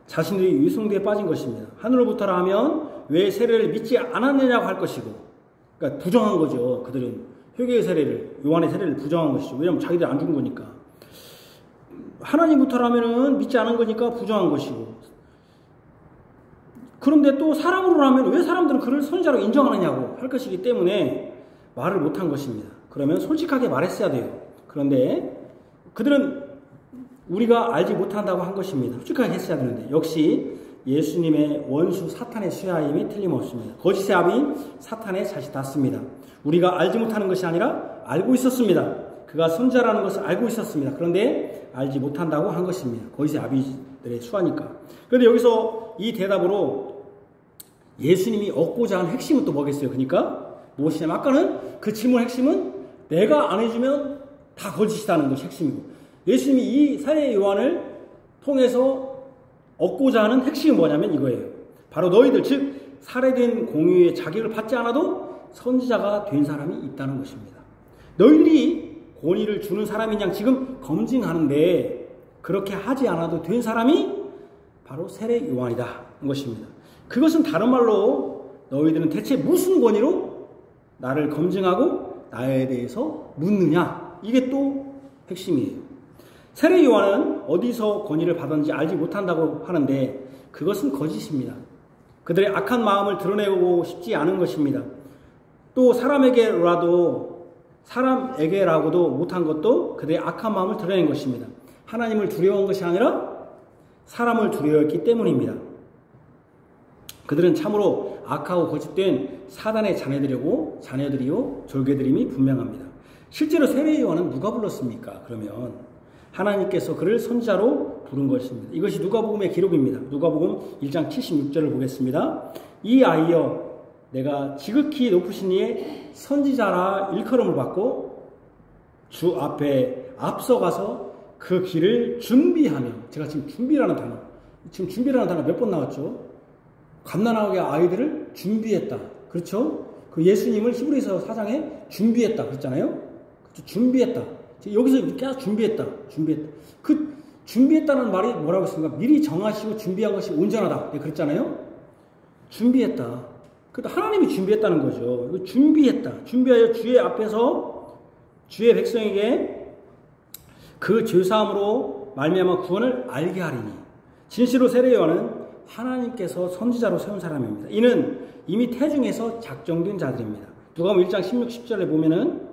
자신들이 유통대에 빠진 것입니다. 하늘로부터라 하면 왜 세례를 믿지 않았느냐고 할 것이고, 그러니까 부정한 거죠. 그들은 회개의 세례를, 요한의 세례를 부정한 것이죠. 왜냐하면 자기들이 안 죽은 거니까. 하나님부터라 하면은 믿지 않은 거니까 부정한 것이고, 그런데 또 사람으로 하면 왜 사람들은 그를 선지자로 인정하느냐고 할 것이기 때문에 말을 못한 것입니다. 그러면 솔직하게 말했어야 돼요. 그런데 그들은 우리가 알지 못한다고 한 것입니다. 솔직하게 했어야 되는데, 역시 예수님의 원수 사탄의 수하임이 틀림없습니다. 거짓의 압이 사탄의 잣이 닿습니다. 우리가 알지 못하는 것이 아니라 알고 있었습니다. 그가 선지자라는 것을 알고 있었습니다. 그런데 알지 못한다고 한 것입니다. 거짓의 아비들의 수하니까. 그런데 여기서 이 대답으로 예수님이 얻고자 한 핵심은 또 뭐겠어요? 그러니까 무엇이냐면, 아까는 그 질문의 핵심은 내가 안 해주면 다 거짓이라는 것이 핵심이고, 예수님이 이 사례 요한을 통해서 얻고자 하는 핵심은 뭐냐면 이거예요. 바로 너희들, 즉 살해된 공유의 자격을 받지 않아도 선지자가 된 사람이 있다는 것입니다. 너희들이 권위를 주는 사람인 양 지금 검증하는데 그렇게 하지 않아도 된 사람이 바로 세례 요한이다 는 것입니다. 그것은 다른 말로 너희들은 대체 무슨 권위로 나를 검증하고 나에 대해서 묻느냐, 이게 또 핵심이에요. 세례 요한은 어디서 권위를 받았는지 알지 못한다고 하는데 그것은 거짓입니다. 그들의 악한 마음을 드러내고 싶지 않은 것입니다. 또 사람에게라고도 못한 것도 그들의 악한 마음을 드러낸 것입니다. 하나님을 두려워한 것이 아니라 사람을 두려워했기 때문입니다. 그들은 참으로 악하고 거짓된 사단의 자녀들이요 졸개들임이 분명합니다. 실제로 세례 요한은 누가 불렀습니까? 그러면 하나님께서 그를 선지자로 부른 것입니다. 이것이 누가복음의 기록입니다. 누가복음 1장 76절을 보겠습니다. 이 아이여, 내가 지극히 높으신 이의 선지자라 일컬음을 받고 주 앞에 앞서가서 그 길을 준비하며, 제가 지금 준비라는 단어 몇 번 나왔죠? 갓난아기 아이들을 준비했다. 그렇죠? 그 예수님을 히브리서 4장에 준비했다 그랬잖아요? 그렇죠? 준비했다. 여기서 이렇게 준비했다. 그 준비했다는 말이 뭐라고 했습니까? 미리 정하시고 준비한 것이 온전하다. 네, 그랬잖아요? 준비했다. 그러니까 하나님이 준비했다는 거죠. 준비하여 주의 앞에서 주의 백성에게 그 죄사함으로 말미암아 구원을 알게 하리니. 진실로 세례 요한은 하나님께서 선지자로 세운 사람입니다. 이는 이미 태중에서 작정된 자들입니다. 누가복음 1장 16, 17절에 보면은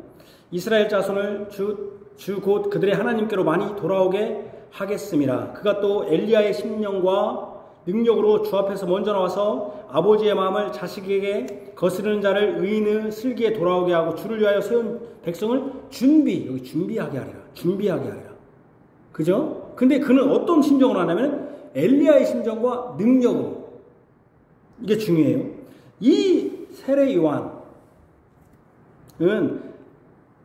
이스라엘 자손을 주 곧 그들의 하나님께로 많이 돌아오게 하겠음이라. 그가 또 엘리야의 심령과 능력으로 주 앞에서 먼저 나와서 아버지의 마음을 자식에게 거스르는 자를 의인의 슬기에 돌아오게 하고 주를 위하여 세운 백성을 여기 준비하게 하리라. 그죠? 근데 그는 어떤 심정으로 하냐면 엘리야의 심정과 능력으로. 이게 중요해요. 이 세례 요한은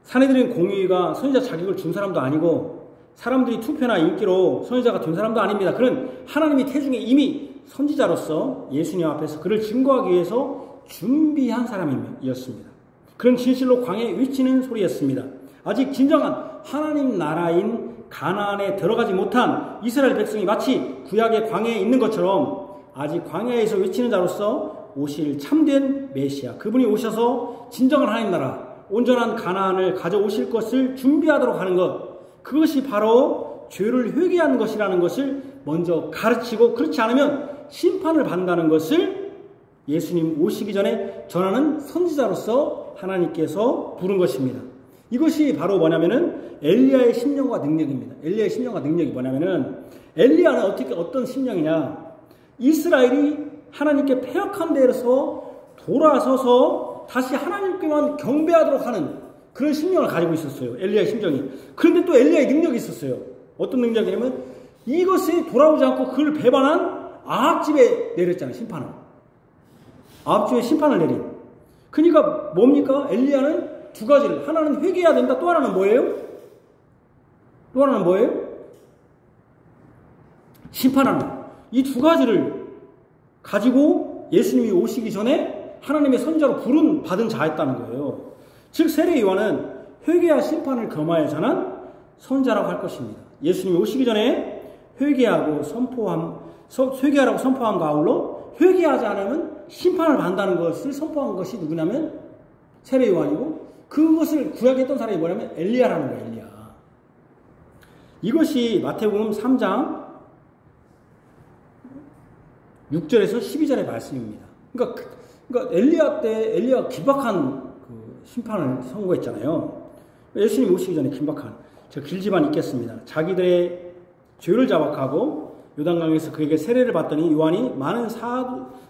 사내들인 공의가 선지자 자격을 준 사람도 아니고 사람들이 투표나 인기로 선지자가 된 사람도 아닙니다. 그는 하나님이 태중에 이미 선지자로서 예수님 앞에서 그를 증거하기 위해서 준비한 사람이었습니다. 그는 진실로 광야에 외치는 소리였습니다. 아직 진정한 하나님 나라인 가나안에 들어가지 못한 이스라엘 백성이 마치 구약의 광야에 있는 것처럼 아직 광야에서 외치는 자로서 오실 참된 메시아, 그분이 오셔서 진정한 하나님 나라, 온전한 가나안을 가져오실 것을 준비하도록 하는 것, 그것이 바로 죄를 회개하는 것이라는 것을 먼저 가르치고, 그렇지 않으면 심판을 받는다는 것을 예수님 오시기 전에 전하는 선지자로서 하나님께서 부른 것입니다. 이것이 바로 뭐냐면은 엘리야의 심령과 능력입니다. 엘리야의 심령과 능력이 뭐냐면은, 엘리야는 어떤 심령이냐, 이스라엘이 하나님께 패역한 데에서 돌아서서 다시 하나님께만 경배하도록 하는 그런 심령을 가지고 있었어요. 엘리야의 심정이. 그런데 또 엘리야의 능력이 있었어요. 어떤 능력이냐면, 이것에 돌아오지 않고 그를 배반한 아합 집에 내렸잖아요. 심판을. 아합 집에 심판을 내린. 그러니까 뭡니까? 엘리야는 두 가지를, 하나는 회개해야 된다. 또 하나는 뭐예요? 또 하나는 뭐예요? 심판하는. 이 두 가지를 가지고 예수님이 오시기 전에 하나님의 선자로 받은 자였다는 거예요. 즉 세례 요한은 회개와 심판을 겸하여 전한 선자라고 할 것입니다. 예수님이 오시기 전에 회개하라고 선포함과 아울러 회개하지 않으면 심판을 받는다는 것을 선포한 것이 누구냐면 세례 요한이고, 그것을 구약했던 사람이 뭐냐면 엘리야라는 거예요. 엘리야. 이것이 마태복음 3장 6절에서 12절의 말씀입니다. 그러니까 엘리야 때 엘리야가 긴박한 그 심판을 선고했잖아요. 예수님이 오시기 전에 긴박한. 제가 길지만 읽겠습니다. 자기들의 죄를 자박하고 요단강에서 그에게 세례를 받더니 요한이 많은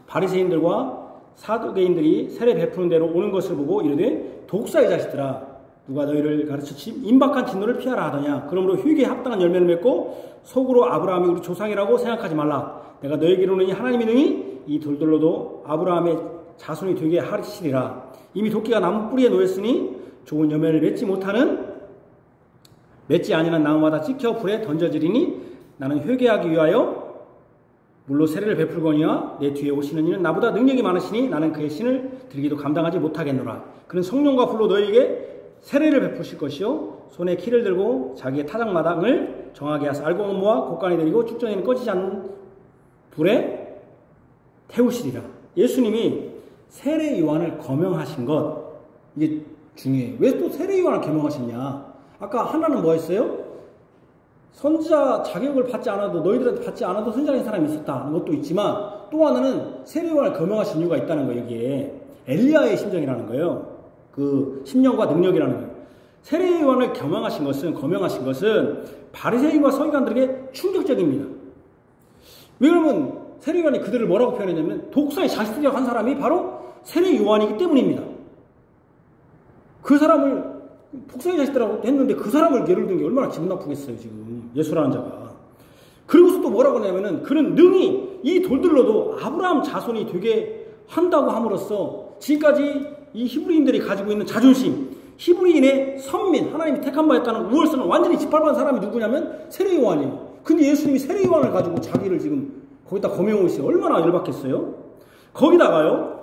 바리새인들과 사두개인들이 세례 베푸는 대로 오는 것을 보고 이르되, 독사의 자식들아, 누가 너희를 가르쳐 임박한 진노를 피하라 하더냐. 그러므로 회개에 합당한 열매를 맺고 속으로 아브라함이 우리 조상이라고 생각하지 말라. 내가 너에게 이르노니 하나님이 능히 이 돌들로도 아브라함의 자손이 되게 하시리라. 이미 도끼가 나무 뿌리에 놓였으니 좋은 열매를 맺지 아니한 나무마다 찍혀 불에 던져지리니, 나는 회개하기 위하여 물로 세례를 베풀거니와 내 뒤에 오시는 이는 나보다 능력이 많으시니 나는 그의 신을 들기도 감당하지 못하겠노라. 그는 성령과 불로 너희에게 세례를 베푸실 것이요 손에 키를 들고 자기의 타작마당을 정하게 하사 알곡은 모아 곡간에 들이고 축전에는 꺼지지 않는 불에 태우시리라. 예수님이 세례 요한을 거명하신 것, 이게 중요해요. 왜 또 세례 요한을 거명하셨냐? 아까 하나는 뭐 했어요? 선지자 자격을 받지 않아도, 너희들한테 받지 않아도 선지자인 사람이 있었다는 것도 있지만, 또 하나는 세례 요한을 거명하신 이유가 있다는 거예요. 여기에 엘리야의 심정이라는 거예요. 그 심령과 능력이라는 거예요. 세례 요한을 거명하신 것은 바리새인과 서기관들에게 충격적입니다. 왜 그러면 세례 요한이 그들을 뭐라고 표현했냐면 독사의 자식들이라고 한 사람이 바로 세례 요한이기 때문입니다. 그 사람을 독사의 자식들이라고 했는데 그 사람을 예를 든 게 얼마나 기분 나쁘겠어요. 지금 예수라는 자가. 그리고서 또 뭐라고 하냐면은 그는 능히 이 돌들로도 아브라함 자손이 되게 한다고 함으로써 지금까지 이 히브리인들이 가지고 있는 자존심, 히브리인의 선민, 하나님이 택한 바였다는 우월성을 완전히 짓밟은 사람이 누구냐면 세례 요한이에요. 근데 예수님이 세례 요한을 가지고 자기를 지금 거기다 거명하시어요. 얼마나 열받겠어요? 거기다가요,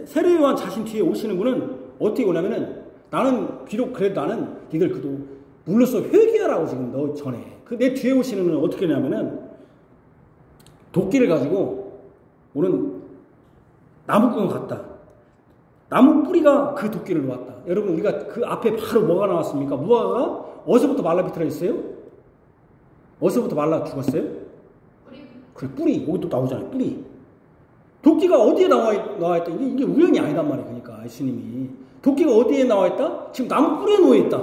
세례 요한 자신 뒤에 오시는 분은 어떻게 오냐면은, 나는 비록 그래도 나는 니들 그도 물로써 회개하라고 지금 너 전해. 그 내 뒤에 오시는 분은 어떻게 하냐면은 도끼를 가지고 오는 나무꾼 같다. 나무 뿌리가 그 도끼를 놓았다. 여러분, 우리가 그 앞에 바로 뭐가 나왔습니까? 무화과가 어디서부터 말라 비틀어졌어요? 어디서부터 말라 죽었어요? 그래, 뿌리. 여기 또 나오잖아요. 뿌리. 도끼가 어디에 나와 있다? 이게 우연이 아니단 말이에요. 그러니까 예수님이 도끼가 어디에 나와 있다? 지금 나무 뿌리에 누워 있다.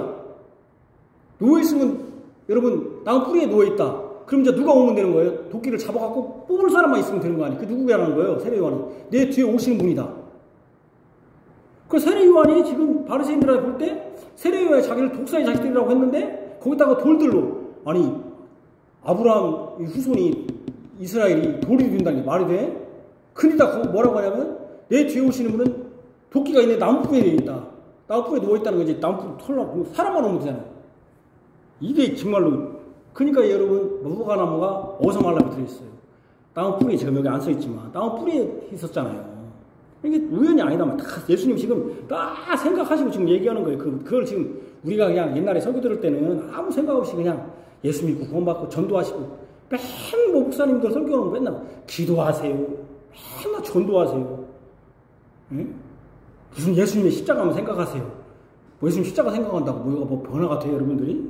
누워 있으면 여러분 나무 뿌리에 누워 있다. 그럼 이제 누가 오면 되는 거예요? 도끼를 잡아갖고 뽑을 사람만 있으면 되는 거 아니에요? 그 누구라는 거예요? 세례 요한이. 내 뒤에 오시는 분이다. 그 세례 요한이 지금 바리새인들한테 볼 때 세례 요한이 자기를 독사의 자식들이라고 했는데 거기다가 돌들로, 아니 아브라함 후손이 이스라엘이 돌이 된다는 게 말이 돼? 근데다 뭐라고 하냐면 내 뒤에 오시는 분은 도끼가 있는데 나무뿌리에 있다. 나무뿌리에 누워있다는 거지. 나무뿌리 털라 사람만 오면 되잖아. 이게 정말로, 그러니까 여러분, 무화과나무가 어디서 말라 들어있어요. 나무 뿌리, 지금 여기 안 써있지만, 나무 뿌리에 있었잖아요. 이게 우연이 아니다. 다 예수님 지금 딱 생각하시고 지금 얘기하는 거예요. 그걸 지금 우리가 그냥 옛날에 설교 들을 때는 아무 생각 없이 그냥 예수 믿고 구원받고 전도하시고, 맨날 목사님들 설교하는 맨날 기도하세요. 맨날 전도하세요. 응? 무슨 예수님의 십자가만 생각하세요. 뭐 예수님 십자가 생각한다고 뭐 변화가 돼요, 여러분들이?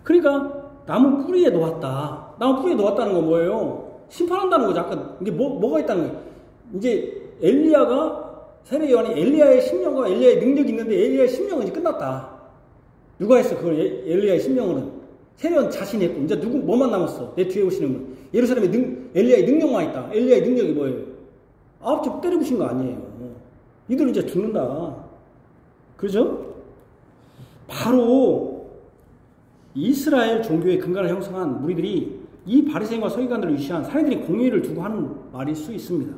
그러니까 나무 뿌리에 놓았다. 나무 뿌리에 놓았다는 건 뭐예요? 심판한다는 거죠. 아까 이게 뭐가 있다는 거예요. 이제 엘리야가, 세례 요한이 엘리야의 심령과 엘리야의 능력이 있는데 엘리야의 심령은 이제 끝났다. 누가 했어? 그걸 엘리야의 심령은 세례 요한 자신이 했고, 이제 뭐만 남았어? 내 뒤에 오시는 분. 예루살렘에 엘리야의 능력만 있다. 엘리야의 능력이 뭐예요? 9째 때려부신 거 아니에요. 이들 이제 죽는다. 그죠? 바로 이스라엘 종교의 근간을 형성한 무리들이 이 바리새인과 서기관들을 위시한 사내들이 공의를 두고 하는 말일 수 있습니다.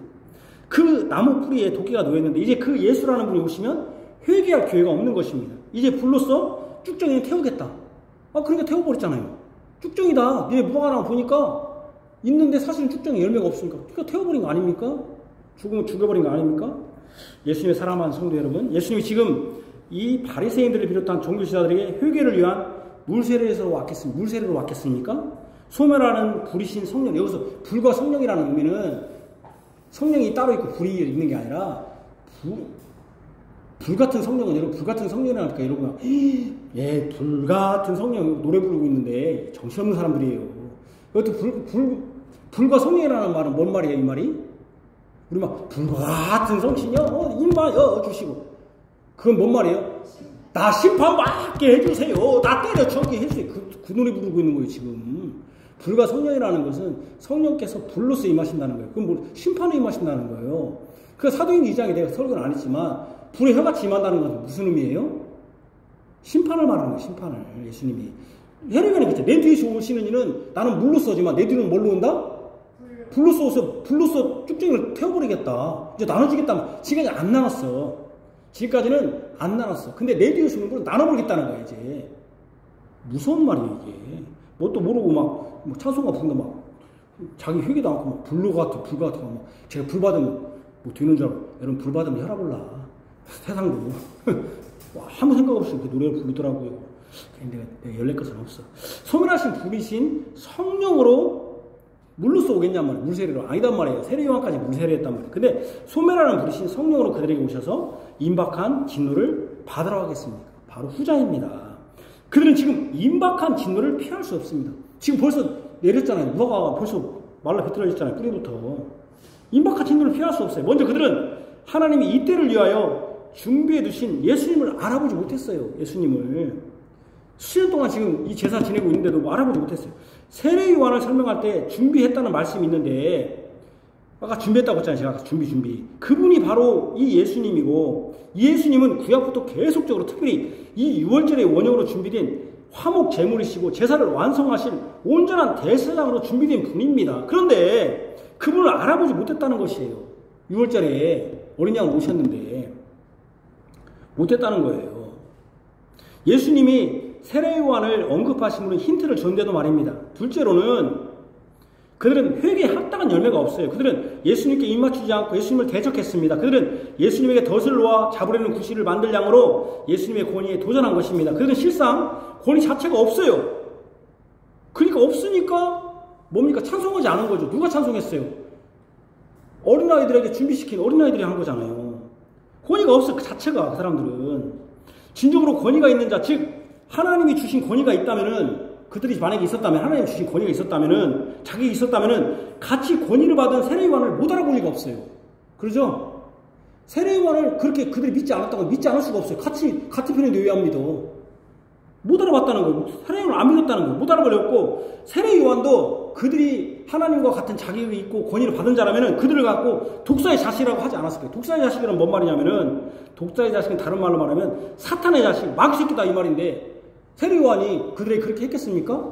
그 나무 뿌리에 도끼가 놓였는데 이제 그 예수라는 분이 오시면 회개할 기회가 없는 것입니다. 이제 불로써 쭉정이는 태우겠다. 그러니까 태워버렸잖아요. 쭉정이다. 네 무화과나무 보니까 있는데 사실은 쭉정이 열매가 없으니까. 그러니까 태워버린 거 아닙니까? 죽여버린 거 아닙니까? 예수님의 사랑하는 성도 여러분, 예수님이 지금 이 바리새인들을 비롯한 종교지도자들에게 회개를 위한 물세례로 왔겠습니까? 소멸하는 불이신 성령, 여기서 불과 성령이라는 의미는 성령이 따로 있고 불이 있는 게 아니라 불 같은 성령은, 여러분, 불 같은 성령이라니까 여러분, 예, 불 같은 성령 노래 부르고 있는데 정신없는 사람들이에요. 이것도 불과 성령이라는 말은 뭔 말이에요, 이 말이? 우리 막 불과 같은 성신이요? 임하여 주시고. 그건 뭔 말이에요? 나 심판받게 해주세요. 나 때려 죽게 해주세요. 그 노래 부르고 있는 거예요, 지금. 불과 성령이라는 것은 성령께서 불로서 임하신다는 거예요. 그럼 뭐 심판에 임하신다는 거예요. 그 사도행전 2장에 내가 설교는 안 했지만 불에 혀같이 임한다는 것은 무슨 의미예요? 심판을 말하는 거예요. 심판을. 예수님이. 혈육안에 그랬죠. 내 뒤에 오시는 이는 나는 물로서 오지만 내 뒤는 뭘로 온다? 불로서 오서 불로서 쭉정이를 태워버리겠다. 이제 나눠주겠다. 지금까지 안 나눴어. 지금까지는 안 나눴어. 근데 내 뒤에 오시는 분은 나눠버리겠다는 거야, 이제. 무서운 말이에요, 이게. 뭣도 모르고 막 찬송가 부른다 막 자기 회개도 않고 막 불 같은 막 제가 불 받으면 뭐 되는 줄 알고. 여러분 불 받으면 혈압 올라. 세상도. 아무 생각 없이 그 노래를 부르더라고요. 내가 열릴 것은 없어. 소멸하신 불이신 성령으로 물로서 오겠냔 말이에요. 물세례로. 아니단 말이에요. 세례 요한까지 물세례 했단 말이에요. 근데 소멸하는 불이신 성령으로 그들에게 오셔서 임박한 진노를 받으러 가겠습니다. 바로 후자입니다. 그들은 지금 임박한 진노를 피할 수 없습니다. 지금 벌써 내렸잖아요. 무화과가 벌써 말라 비틀어졌잖아요. 뿌리부터. 임박한 진노를 피할 수 없어요. 먼저 그들은 하나님이 이때를 위하여 준비해 두신 예수님을 알아보지 못했어요. 예수님을. 수년 동안 지금 이 제사 지내고 있는데도 알아보지 못했어요. 세례 요한을 설명할 때 준비했다는 말씀이 있는데, 아까 준비했다고 했잖아요. 제가 준비. 그분이 바로 이 예수님이고, 이 예수님은 구약부터 계속적으로 특별히 이 6월절의 원형으로 준비된 화목 제물이시고 제사를 완성하신 온전한 대제사장으로 준비된 분입니다. 그런데 그분을 알아보지 못했다는 것이에요. 6월절에 어린 양을 오셨는데 못했다는 거예요. 예수님이 세례 요한을 언급하신 분은 힌트를 줬는데도 말입니다. 둘째로는 그들은 회개에 합당한 열매가 없어요. 그들은 예수님께 입맞추지 않고 예수님을 대적했습니다. 그들은 예수님에게 덫을 놓아 잡으려는 구실을 만들 양으로 예수님의 권위에 도전한 것입니다. 그들은 실상 권위 자체가 없어요. 그러니까 없으니까 뭡니까? 찬송하지 않은 거죠. 누가 찬송했어요? 어린아이들에게 준비시킨 어린아이들이 한 거잖아요. 권위가 없어요. 그 자체가. 그 사람들은. 진정으로 권위가 있는 자, 즉 하나님이 주신 권위가 있다면은, 그들이 만약에 있었다면, 하나님이 주신 권위가 있었다면은, 자기가 있었다면은 같이 권위를 받은 세례 요한을 못 알아볼 리가 없어요. 그러죠? 세례 요한을 그렇게 그들이 믿지 않았다고 믿지 않을 수가 없어요. 같은 편인데 왜 안 믿어? 못 알아봤다는 거예요. 세례 요한을 안 믿었다는 거예요. 못 알아보려고. 세례 요한도 그들이 하나님과 같은 자격이 있고 권위를 받은 자라면은 그들을 갖고 독사의 자식이라고 하지 않았을 거예요. 독사의 자식이란 뭔 말이냐면은, 독사의 자식은 다른 말로 말하면 사탄의 자식, 마귀새끼다 이 말인데, 세례 요한이 그들에게 그렇게 했겠습니까?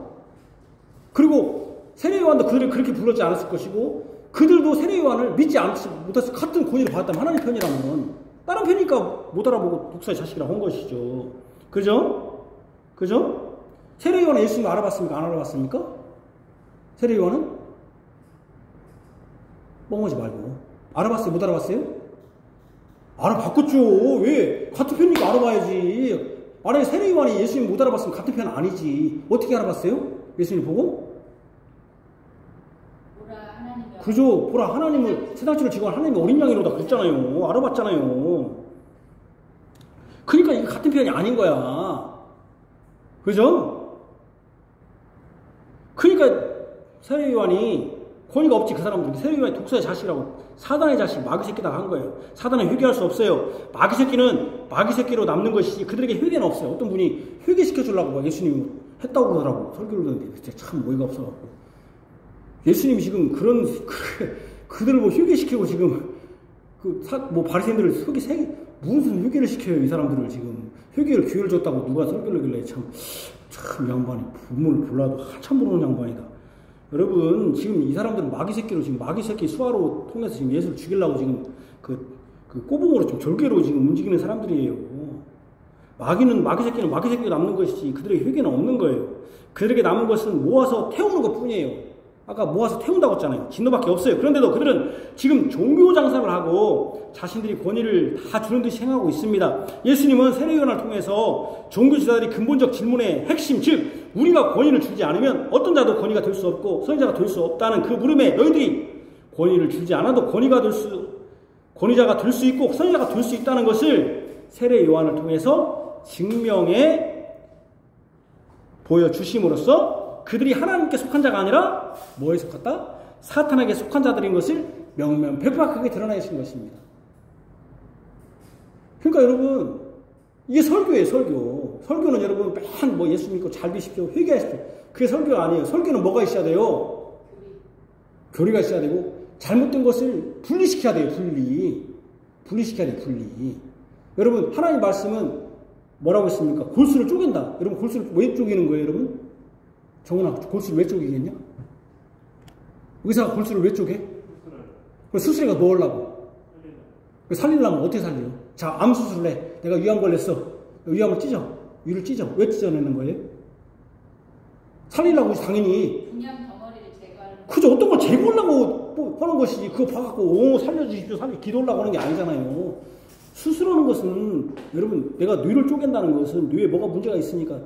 그리고 세례 요한도 그들을 그렇게 불렀지 않았을 것이고, 그들도 세례 요한을 믿지 못해서 같은 권위를 받았다면, 하나님 편이라면 다른 편이니까 못 알아보고 독사의 자식이라고 한 것이죠. 그죠? 그죠? 세례요한은 예수님 알아봤습니까? 안 알아봤습니까? 세례요한은? 뻥하지 말고. 알아봤어요? 못 알아봤어요? 알아봤겠죠. 왜? 같은 편이니까 알아봐야지. 만약에 세례요한이 예수님 못 알아봤으면 같은 편 아니지. 어떻게 알아봤어요? 예수님 보고? 그죠? 보라, 하나님을, 세상치를 지고 하나님이 어린 양이로다 그랬잖아요. 알아봤잖아요. 그러니까 이게 같은 편이 아닌 거야. 그죠? 그러니까 세례요한이 권위가 없지, 그 사람들. 세례요한이 독사의 자식이라고, 사단의 자식, 마귀 새끼다 한 거예요. 사단은 회개할 수 없어요. 마귀 새끼는 마귀 새끼로 남는 것이지 그들에게 회개는 없어요. 어떤 분이 회개시켜 주려고 예수님이 했다고 그러더라고. 설교를 듣는데 진짜 참 어이가 없어갖고. 예수님이 지금 그들을 뭐 회개시키고 지금 바리새인들을 무슨 회개를 시켜요, 이 사람들을 지금. 회개를 기회를 줬다고 누가 설교를 하길래 참 양반이 부모를 몰라도 한참 모르는 양반이다. 여러분, 지금 이 사람들은 마귀 새끼로 지금 마귀 새끼 수화로 통해서 지금 예수를 죽이려고 지금 그 꼬봉으로 좀 절개로 지금 움직이는 사람들이에요. 마귀 새끼는 마귀 새끼가 남는 것이지 그들에게 회개는 없는 거예요. 그들에게 남은 것은 모아서 태우는 것 뿐이에요. 아까 모아서 태운다고 했잖아요. 진노밖에 없어요. 그런데도 그들은 지금 종교 장사를 하고 자신들이 권위를 다 주는 듯이 행하고 있습니다. 예수님은 세례요한을 통해서 종교 지도자들이 근본적 질문의 핵심, 즉 우리가 권위를 주지 않으면 어떤 자도 권위가 될 수 없고 선지자가 될 수 없다는 그 물음에 너희들이 권위를 주지 않아도 권위자가 될 수 있고 선지자가 될 수 있다는 것을 세례요한을 통해서 증명해 보여주심으로써 그들이 하나님께 속한 자가 아니라 뭐에 속했다? 사탄에게 속한 자들인 것을 명명백백하게 드러내신 것입니다. 그러니까 여러분, 이게 설교예요, 설교. 설교는 여러분 맨 예수 믿고 잘 되십시오, 회개하십시오. 그게 설교가 아니에요. 설교는 뭐가 있어야 돼요? 교리가 있어야 되고 잘못된 것을 분리시켜야 돼요, 분리시켜야 돼요, 분리. 여러분, 하나님 말씀은 뭐라고 했습니까? 골수를 쪼갠다. 여러분, 골수를 왜 쪼개는 거예요, 여러분? 정훈아, 골수를 왜 쪼개겠냐? 의사가 골수를 왜 쪼개? 수술해가 뭐 하려고? 살리려면 어떻게 살려? 자, 암 수술을 해. 내가 위암 걸렸어. 위암을 찢어. 위를 찢어. 왜 찢어내는 거예요? 살리려고 당연히. 그냥 덩어리를 제거하는. 그죠? 어떤 걸 제거하려고 하는 것이지. 그거 봐갖고 살려주십시오. 기도하려고 하는 게 아니잖아요. 수술하는 것은 여러분, 내가 뇌를 쪼갠다는 것은 뇌에 뭐가 문제가 있으니까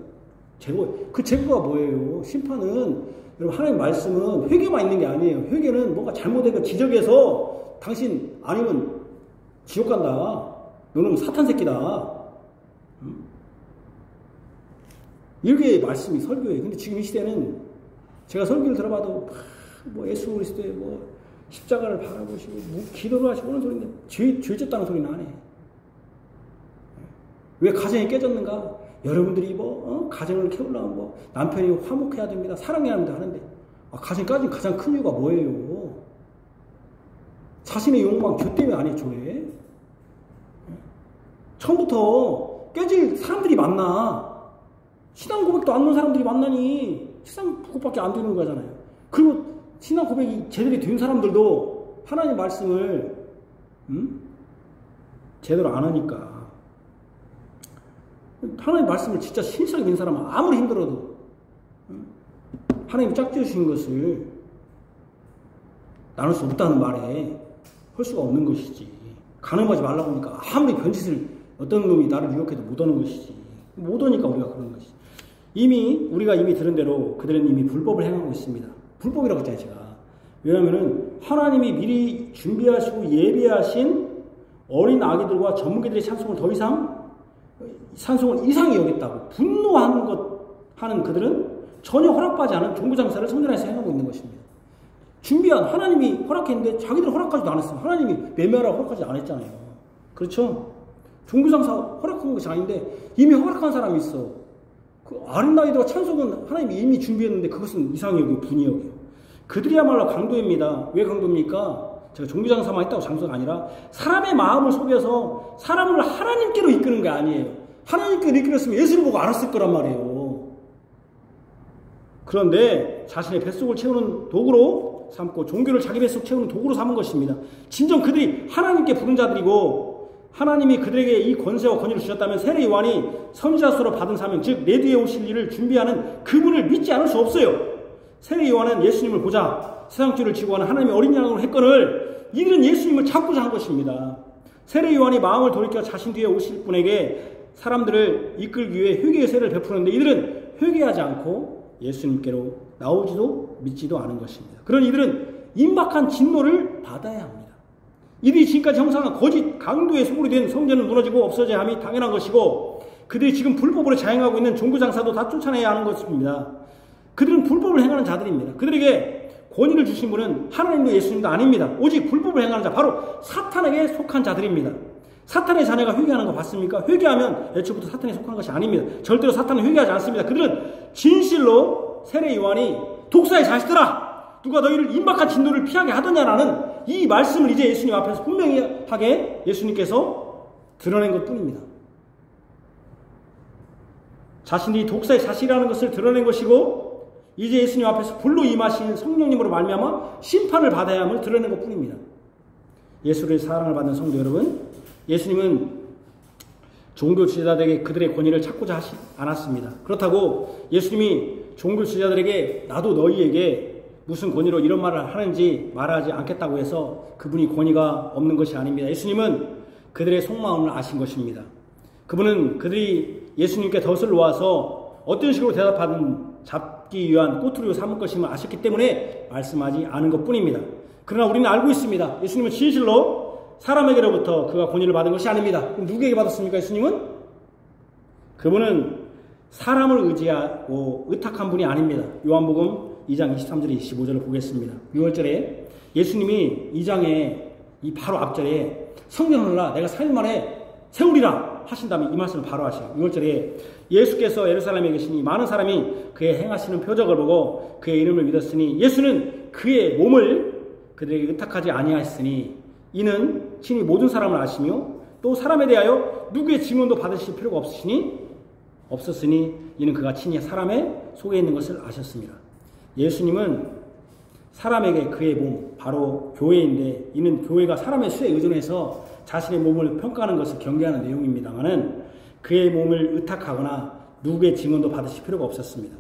그 제거가 뭐예요? 심판은, 여러분, 하나님 말씀은 회개만 있는 게 아니에요. 회개는 뭔가 잘못되고 지적해서 당신 아니면 지옥 간다. 너는 사탄 새끼다. 이게 말씀이 설교예요. 근데 지금 이 시대는 제가 설교를 들어봐도 예수 그리스도의 십자가를 바라보시고 기도를 하시고 그런 소리인데 죄 졌다는 소리는 안 해. 왜 가정이 깨졌는가? 여러분들이 가정을 키우려면 남편이 화목해야 됩니다. 사랑해야 합니다. 하는데, 가정이 깨진 가장 큰 이유가 뭐예요? 자신의 욕망, 죄 때문에 아니죠, 왜? 처음부터 깨질 사람들이 많나? 신앙 고백도 안 하는 사람들이 만나니, 신앙 고백밖에 안 되는 거잖아요. 그리고 신앙 고백이 제대로 된 사람들도 하나님 말씀을, 제대로 안 하니까. 하나님 말씀을 진짜 신실하게 믿는 사람은 아무리 힘들어도 하나님이 짝지으신 것을 나눌 수 없다는 말에 할 수가 없는 것이지. 간음하지 말라고 하니까 아무리 변짓을 어떤 놈이 나를 유혹해도 못 하는 것이지. 못 오니까 우리가 그러는 것이지. 우리가 이미 들은 대로 그들은 이미 불법을 행하고 있습니다. 불법이라고 했잖아요, 제가. 왜냐하면 하나님이 미리 준비하시고 예비하신 어린 아기들과 전문기들의 찬송을 더 이상 찬송을 이상히 여겼다고 하는 그들은 전혀 허락받지 않은 종교장사를 성전에서 행하고 있는 것입니다. 준비한 하나님이 허락했는데 자기들 허락까지도 안 했어요. 하나님이 매매하라고 허락까지 안 했잖아요. 그렇죠? 종교장사 허락한 것이 아닌데 이미 허락한 사람이 있어. 그 아름다이들과 찬송은 하나님이 이미 준비했는데 그것은 이상히 여기고 분이 여기요. 그들이야말로 강도입니다. 왜 강도입니까? 제가 종교장사만 했다고 장소가 아니라 사람의 마음을 속여서 사람을 하나님께로 이끄는 게 아니에요. 하나님께로 이끌었으면 예수를 보고 알았을 거란 말이에요. 그런데 자신의 뱃속을 채우는 도구로 삼고 종교를 자기 뱃속 채우는 도구로 삼은 것입니다. 진정 그들이 하나님께 부른 자들이고 하나님이 그들에게 이 권세와 권위를 주셨다면 세례 요한이 선지자로서 받은 사명, 즉 내 뒤에 오실 일을 준비하는 그분을 믿지 않을 수 없어요. 세례 요한은 예수님을 보자 세상죄를 지고 하는 하나님의 어린 양으로 했거늘 이들은 예수님을 찾고자 한 것입니다. 세례 요한이 마음을 돌이켜 자신 뒤에 오실 분에게 사람들을 이끌기 위해 회개의 세례를 베푸는데 이들은 회개하지 않고 예수님께로 나오지도 믿지도 않은 것입니다. 그런 이들은 임박한 진노를 받아야 합니다. 이들이 지금까지 형성한 거짓 강도의 소굴이 된 성전은 무너지고 없어져야 함이 당연한 것이고 그들이 지금 불법으로 자행하고 있는 종교장사도 다 쫓아내야 하는 것입니다. 그들은 불법을 행하는 자들입니다. 그들에게 권위를 주신 분은 하나님도 예수님도 아닙니다. 오직 불법을 행하는 자, 바로 사탄에게 속한 자들입니다. 사탄의 자녀가 회개하는 거 봤습니까? 회개하면 애초부터 사탄에 속한 것이 아닙니다. 절대로 사탄은 회개하지 않습니다. 그들은 진실로 세례 요한이 독사의 자식들아 누가 너희를 임박한 진노를 피하게 하더냐라는 이 말씀을 이제 예수님 앞에서 분명히 하게 예수님께서 드러낸 것뿐입니다. 자신이 독사의 자식이라는 것을 드러낸 것이고 이제 예수님 앞에서 불로 임하신 성령님으로 말미암아 심판을 받아야 함을 드러낸 것뿐입니다. 예수를 사랑을 받는 성도 여러분, 예수님은 종교 지도자들에게 그들의 권위를 찾고자 하지 않았습니다. 그렇다고 예수님이 종교 지도자들에게 나도 너희에게 무슨 권위로 이런 말을 하는지 말하지 않겠다고 해서 그분이 권위가 없는 것이 아닙니다. 예수님은 그들의 속마음을 아신 것입니다. 그분은 그들이 예수님께 덫을 놓아서 어떤 식으로 대답하든 잡기 위한 꼬투리로 삼을 것임을 아셨기 때문에 말씀하지 않은 것뿐입니다. 그러나 우리는 알고 있습니다. 예수님은 진실로 사람에게로부터 그가 권위를 받은 것이 아닙니다. 그럼 누구에게 받았습니까? 예수님은? 그분은 사람을 의지하고 의탁한 분이 아닙니다. 요한복음 2장 23절 25절을 보겠습니다. 6월절에 예수님이 2장의 이 바로 앞절에 성령을 나 내가 4일 만에 세우리라 하신 다음에 이 말씀을 바로 하셔요. 6월절에 예수께서 예루살렘에 계시니 많은 사람이 그의 행하시는 표적을 보고 그의 이름을 믿었으니 예수는 그의 몸을 그들에게 의탁하지 아니하였으니 이는 친히 모든 사람을 아시며 또 사람에 대하여 누구의 증언도 받으실 필요가 없었으니 이는 그가 친히 사람의 속에 있는 것을 아셨습니다. 예수님은 사람에게 그의 몸, 바로 교회인데 이는 교회가 사람의 수에 의존해서 자신의 몸을 평가하는 것을 경계하는 내용입니다만은 그의 몸을 의탁하거나 누구의 증언도 받으실 필요가 없었습니다.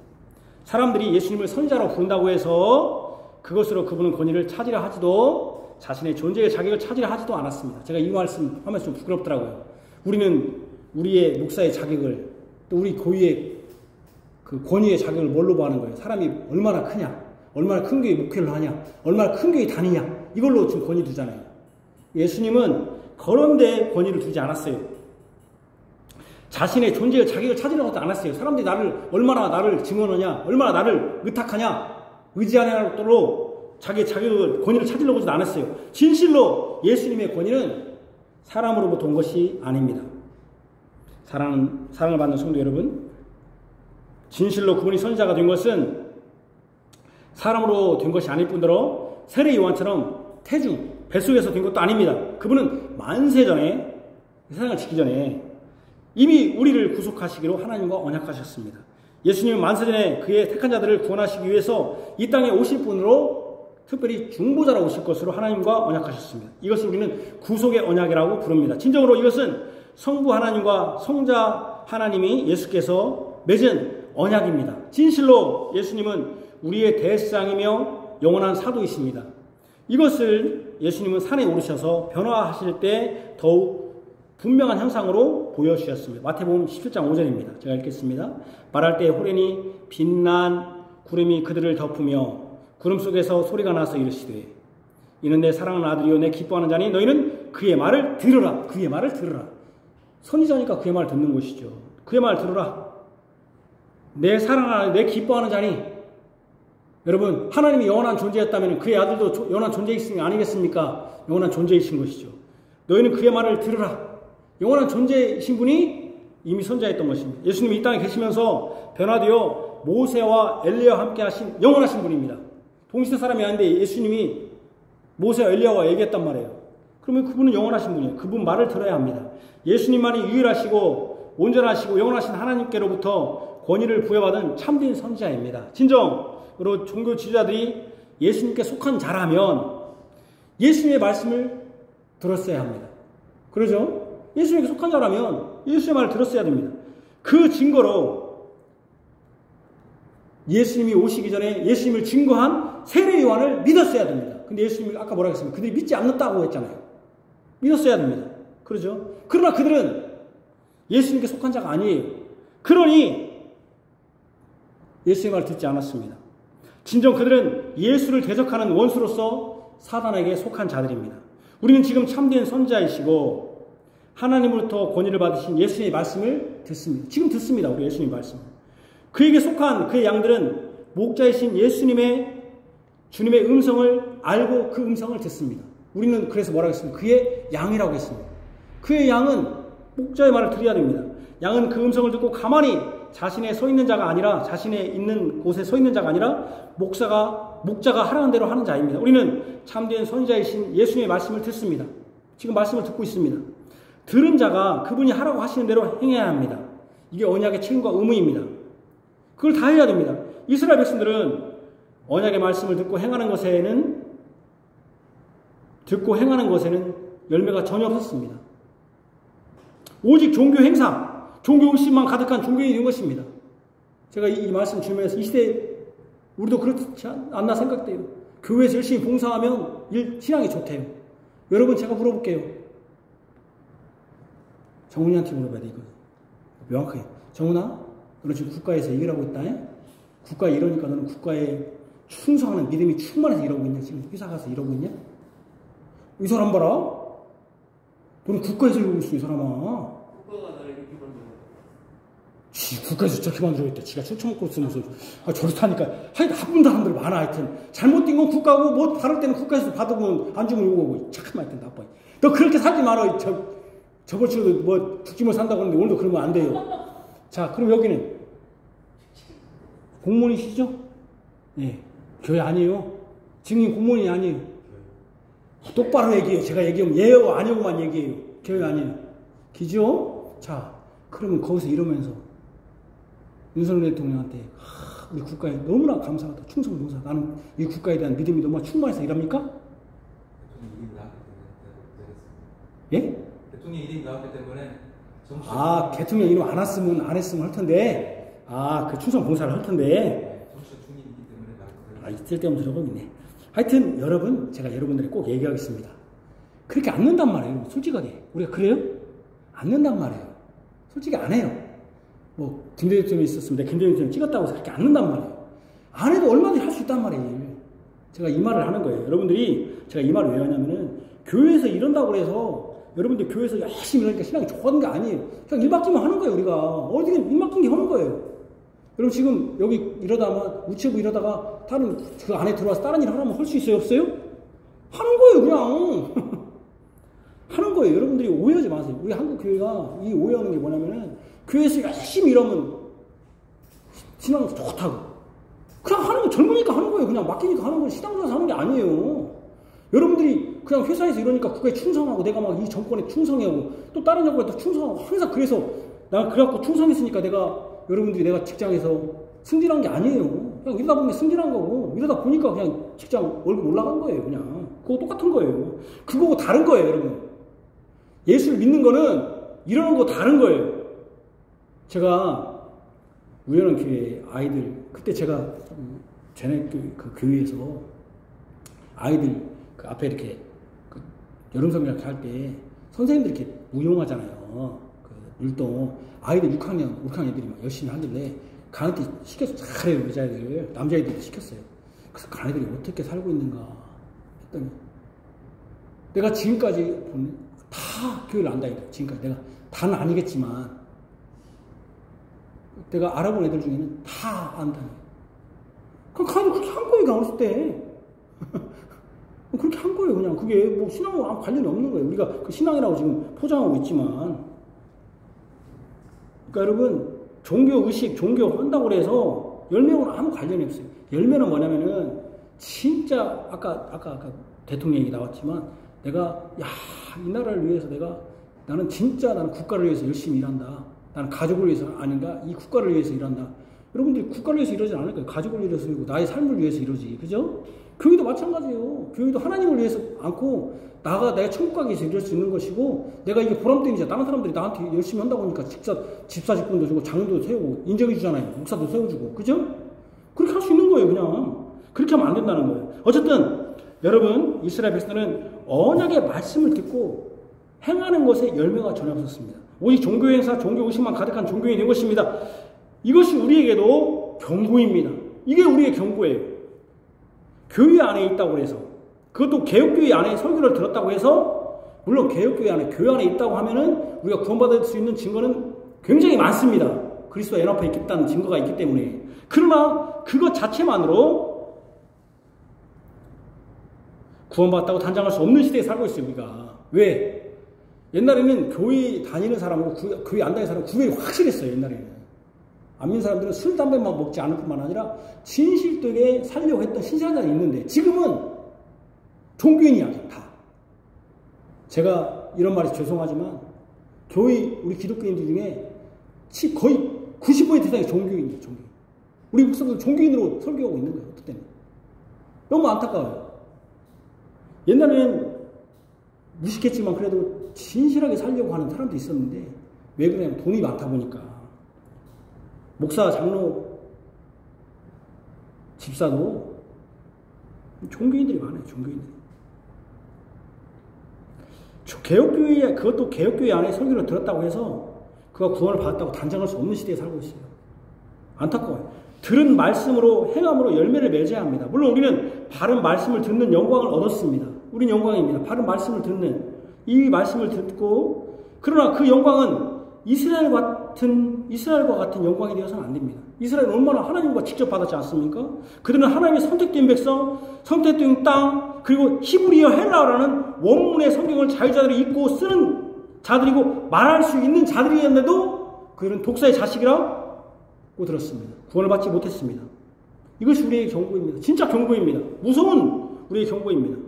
사람들이 예수님을 선지자로 부른다고 해서 그것으로 그분은 권위를 찾으려 하지도 자신의 존재의 자격을 찾으려 하지도 않았습니다. 제가 이 말씀 하면서 좀 부끄럽더라고요. 우리는 우리의 목사의 자격을 또 우리 교회의 그 권위의 자격을 뭘로 보하는 거예요? 사람이 얼마나 크냐, 얼마나 큰 교회 목회를 하냐, 얼마나 큰 교회 다니냐 이걸로 지금 권위 두잖아요. 예수님은 그런 데 권위를 두지 않았어요. 자신의 존재의 자격을 찾으려고 하지 않았어요. 사람들이 얼마나 나를 증언하냐, 얼마나 나를 의탁하냐, 의지하냐로 자기의 자격을, 권위를 찾으려고 하지 않았어요. 진실로 예수님의 권위는 사람으로부터 온 것이 아닙니다. 사랑을 받는 성도 여러분, 진실로 그분이 선지자가 된 것은 사람으로 된 것이 아닐 뿐더러 세례 요한처럼 태중, 뱃속에서 된 것도 아닙니다. 그분은 만세전에, 세상을 지기 전에 이미 우리를 구속하시기로 하나님과 언약하셨습니다. 예수님은 만세전에 그의 택한 자들을 구원하시기 위해서 이 땅에 오실 분으로 특별히 중보자로 오실 것으로 하나님과 언약하셨습니다. 이것을 우리는 구속의 언약이라고 부릅니다. 진정으로 이것은 성부 하나님과 성자 하나님이 예수께서 맺은 언약입니다. 진실로 예수님은 우리의 대상이며 영원한 사도이십니다. 이것을 예수님은 산에 오르셔서 변화하실 때 더욱 분명한 형상으로 보여주셨습니다. 마태복음 17장 5절입니다. 제가 읽겠습니다. 말할 때 호련히 빛난 구름이 그들을 덮으며 구름 속에서 소리가 나서 이르시되 이는 내 사랑하는 아들이요 내 기뻐하는 자니 너희는 그의 말을 들으라. 그의 말을 들으라. 선지자니까 그의 말을 듣는 것이죠. 그의 말을 들으라. 내 사랑하는 아들, 내 기뻐하는 자니. 여러분, 하나님이 영원한 존재였다면 그의 아들도 영원한 존재이신 게 아니겠습니까? 영원한 존재이신 것이죠. 너희는 그의 말을 들으라. 영원한 존재이신 분이 이미 선지자였던 것입니다. 예수님이 이 땅에 계시면서 변화되어 모세와 엘리야와 함께 하신 영원하신 분입니다. 동시대 사람이 아닌데 예수님이 모세와 엘리야와 얘기했단 말이에요. 그러면 그분은 영원하신 분이에요. 그분 말을 들어야 합니다. 예수님만이 유일하시고 온전하시고 영원하신 하나님께로부터 권위를 부여받은 참된 선지자입니다. 진정으로 종교 지도자들이 예수님께 속한 자라면 예수님의 말씀을 들었어야 합니다. 그러죠? 예수님에게 속한 자라면 예수의 말을 들었어야 됩니다. 그 증거로 예수님이 오시기 전에 예수님을 증거한 세례 요한을 믿었어야 됩니다. 근데 예수님이 아까 뭐라고 했습니까? 그들이 믿지 않는다고 했잖아요. 믿었어야 됩니다. 그러죠? 그러나 그들은 예수님께 속한 자가 아니에요. 그러니 예수의 말을 듣지 않았습니다. 진정 그들은 예수를 대적하는 원수로서 사단에게 속한 자들입니다. 우리는 지금 참된 선지자이시고 하나님으로부터 권위를 받으신 예수님의 말씀을 듣습니다. 지금 듣습니다. 우리 예수님의 말씀을. 그에게 속한 그의 양들은 목자이신 주님의 음성을 알고 그 음성을 듣습니다. 우리는 그래서 뭐라고 했습니까? 그의 양이라고 했습니다. 그의 양은 목자의 말을 들어야 됩니다. 양은 그 음성을 듣고 가만히 자신의 서 있는 자가 아니라 자신의 있는 곳에 서 있는 자가 아니라 목자가 하라는 대로 하는 자입니다. 우리는 참된 선지자이신 예수님의 말씀을 듣습니다. 지금 말씀을 듣고 있습니다. 들은 자가 그분이 하라고 하시는 대로 행해야 합니다. 이게 언약의 책임과 의무입니다. 그걸 다 해야 됩니다. 이스라엘 백성들은 언약의 말씀을 듣고 행하는 것에는 열매가 전혀 없었습니다. 오직 종교 행사, 종교 의식만 가득한 종교인이 된 것입니다. 제가 이 말씀 주면서 이 시대에 우리도 그렇지 않나 생각돼요. 교회에서 열심히 봉사하면 신앙이 좋대요. 여러분 제가 물어볼게요. 정훈이한테 물어봐야 돼 이거. 명확하게. 정훈아, 너는 지금 국가에서 일하고 있다. 국가에 이러니까 너는 국가에 충성하는 믿음이 충만해서 일하고 있냐? 지금 회사 가서 일하고 있냐? 이 사람 봐라. 너는 국가에서 일하고 있어, 이 사람아. 국가가 나를 이렇게 만들어. 국가에서 저렇게 만들어있다. 지가 쫓아먹고 있으면서 저렇다니까. 하여튼 나쁜 사람들 많아. 하여튼 잘못된 건 국가고 뭐 다를 때는 국가에서 받으면 안 주면 요거고. 잠깐만 하여튼 나빠. 너 그렇게 살지 마라. 저번 주도 뭐 죽지못 산다고 하는데 오늘도 그러면 안 돼요. 자, 그럼 여기는 공무원이시죠? 예. 교회 아니에요. 증인 공무원이 아니에요. 똑바로 얘기해요. 제가 얘기하면 예요 아니요만 얘기해요. 교회 아니에요. 기죠? 자, 그러면 거기서 이러면서 윤석열 대통령한테 우리 국가에 너무나 감사하다. 충성 봉사. 나는 이 국가에 대한 믿음이 너무 충만해서 일합니까? 예? 대통령 이름이 나왔기 때문에 대통령 이름 안 했으면 할 텐데 그 충성 봉사를 할 텐데 중인이기 때문에 쓸데없는 소리가 있네. 하여튼 여러분 제가 여러분들에 꼭 얘기하겠습니다. 그렇게 않는단 말이에요. 솔직하게 우리가 그래요? 않는단 말이에요. 솔직히 안 해요. 뭐 김대중 대통령이 있었으면 내가 김대중 대통령 찍었다고 해서 그렇게 않는단 말이에요. 안 해도 얼마든지 할 수 있단 말이에요. 제가 이 말을 하는 거예요. 여러분들이 제가 이 말을 왜 하냐면은 교회에서 이런다고 해서 여러분들 교회에서 열심히 이러니까 신앙이 좋아하는 게 아니에요. 그냥 일 맡기면 하는 거예요. 우리가 어디에 일 맡긴 게 하는 거예요. 여러분 지금 여기 이러다가 우체부 이러다가 다른 그 안에 들어와서 다른 일 하라면 할 수 있어요? 없어요? 하는 거예요. 그냥 하는 거예요. 여러분들이 오해하지 마세요. 우리 한국 교회가 이 오해하는 게 뭐냐면은 교회에서 열심히 일하면 신앙이 좋다고 그냥 하는 거 젊으니까 하는 거예요. 그냥 맡기니까 하는 거예요. 신앙 좋아서 하는 게 아니에요. 여러분들이 그냥 회사에서 이러니까 국가에 충성하고 내가 막 이 정권에 충성하고 또 다른 정권에 또 충성하고 항상 그래서 내가 그래갖고 충성했으니까 여러분들이 직장에서 승진한 게 아니에요. 그냥 이러다 보면 승진한 거고 이러다 보니까 그냥 직장 월급 올라간 거예요. 그냥 그거 똑같은 거예요. 그거고 다른 거예요. 여러분 예수를 믿는 거는 이러는 거 다른 거예요. 제가 우연한 기회에 아이들 그때 제가 전에 그 교회에서 아이들 그 앞에 이렇게 그 여름성경 할 때 선생님들 이렇게 무용하잖아요. 그 율동 아이들 6학년 애들이 막 열심히 하길래 가는데 시켜서 잘해요. 여자애들 남자애들도 시켰어요. 그래서 그 아이들이 어떻게 살고 있는가 했더니 내가 지금까지 본 다 교회를 안다 이거 지금까지 내가 다는 아니겠지만 내가 알아본 애들 중에는 다 안다니. 그냥 가서 그렇게 한 거예요. 어렸을 때 그렇게 한 거예요. 그냥 그게 뭐 신앙하고 관련이 없는 거예요. 우리가 그 신앙이라고 지금 포장하고 있지만 그러니까 여러분 종교 의식 종교 한다고 해서 열매하고는 아무 관련이 없어요. 열매는 뭐냐면은 진짜 아까 대통령 얘기 나왔지만 내가 이 나라를 위해서 나는 진짜 나는 국가를 위해서 열심히 일한다. 나는 가족을 위해서 아닌가 이 국가를 위해서 일한다. 여러분들이 국가를 위해서 이러지 않을 거예요. 가족을 위해서 이러고 나의 삶을 위해서 이러지. 그죠? 교회도 마찬가지예요. 교회도 하나님을 위해서 않고 내가 천국 가기 위해서 이럴 수 있는 것이고 내가 이게 보람됨이죠. 다른 사람들이 나한테 열심히 한다고 하니까 집사 직분도 주고 장도 세우고 인정해 주잖아요. 목사도 세워주고. 그죠? 그렇게 할 수 있는 거예요. 그냥. 그렇게 하면 안 된다는 거예요. 어쨌든 여러분 이스라엘 백성은 언약의 말씀을 듣고 행하는 것에 열매가 전혀 없었습니다. 오직 종교행사, 종교의식만 가득한 종교인이 된 것입니다. 이것이 우리에게도 경고입니다. 이게 우리의 경고예요. 교회 안에 있다고 해서 그것도 개혁교회 안에 설교를 들었다고 해서 물론 개혁교회 안에 교회 안에 있다고 하면은 우리가 구원받을 수 있는 증거는 굉장히 많습니다. 그리스도와 연합해 있겠다는 증거가 있기 때문에. 그러나 그것 자체만으로 구원받았다고 단정할 수 없는 시대에 살고 있어요. 우리가. 왜? 옛날에는 교회 다니는 사람하고 교회 안 다니는 사람은 구별이 확실했어요. 옛날에는. 안 믿는 사람들은 술, 담배만 먹지 않을 뿐만 아니라 진실되게 살려고 했던 신실한 자들이 있는데 지금은 종교인이야. 다. 제가 이런 말이 죄송하지만 교회 우리 기독교인들 중에 거의 90% 이상이 종교인이에요. 종교인. 우리 목사도 종교인으로 설교하고 있는 거예요. 어떨 때는. 너무 안타까워요. 옛날에는 무식했지만 그래도 진실하게 살려고 하는 사람도 있었는데 왜 그러냐면 돈이 많다 보니까 목사, 장로, 집사도 종교인들이 많아요. 종교인들이. 개혁교회, 그것도 개혁교회 안에 설교를 들었다고 해서 그가 구원을 받았다고 단정할 수 없는 시대에 살고 있어요. 안타까워요. 들은 말씀으로 행함으로 열매를 맺어야 합니다. 물론 우리는 바른 말씀을 듣는 영광을 얻었습니다. 우리는 영광입니다. 바른 말씀을 듣는 이 말씀을 듣고 그러나 그 영광은 이스라엘과 같은 영광이 되어서는 안 됩니다. 이스라엘은 얼마나 하나님과 직접 받았지 않습니까? 그들은 하나님의 선택된 백성, 선택된 땅, 그리고 히브리어 헬라어라는 원문의 성경을 자유자들이 읽고 쓰는 자들이고 말할 수 있는 자들이었는데도 그들은 독사의 자식이라고 들었습니다. 구원을 받지 못했습니다. 이것이 우리의 경고입니다. 진짜 경고입니다. 무서운 우리의 경고입니다.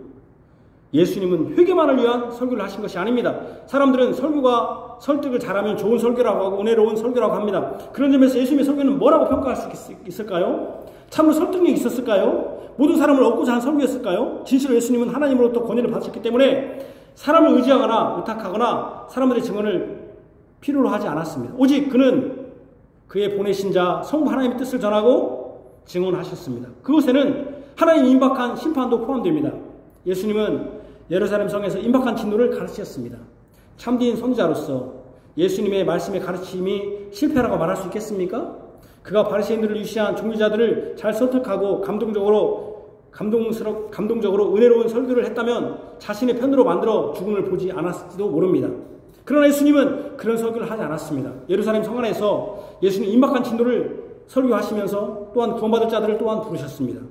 예수님은 회개만을 위한 설교를 하신 것이 아닙니다. 사람들은 설교가 설득을 잘하면 좋은 설교라고 하고 은혜로운 설교라고 합니다. 그런 점에서 예수님의 설교는 뭐라고 평가할 수 있을까요? 참으로 설득력이 있었을까요? 모든 사람을 얻고자 한 설교였을까요? 진실로 예수님은 하나님으로부터 권위를 받으셨기 때문에 사람을 의지하거나 의탁하거나 사람들의 증언을 필요로 하지 않았습니다. 오직 그는 그의 보내신 자 성부 하나님의 뜻을 전하고 증언하셨습니다. 그것에는 하나님 임박한 심판도 포함됩니다. 예수님은 예루살렘 성에서 임박한 진노를 가르치셨습니다. 참된 선지자로서 예수님의 말씀의 가르침이 실패라고 말할 수 있겠습니까? 그가 바리새인들을 유시한 종교자들을 잘 설득하고 감동적으로 은혜로운 설교를 했다면 자신의 편으로 만들어 죽음을 보지 않았을지도 모릅니다. 그러나 예수님은 그런 설교를 하지 않았습니다. 예루살렘 성 안에서 예수님 임박한 진노를 설교하시면서 또한 구원받을 자들을 또한 부르셨습니다.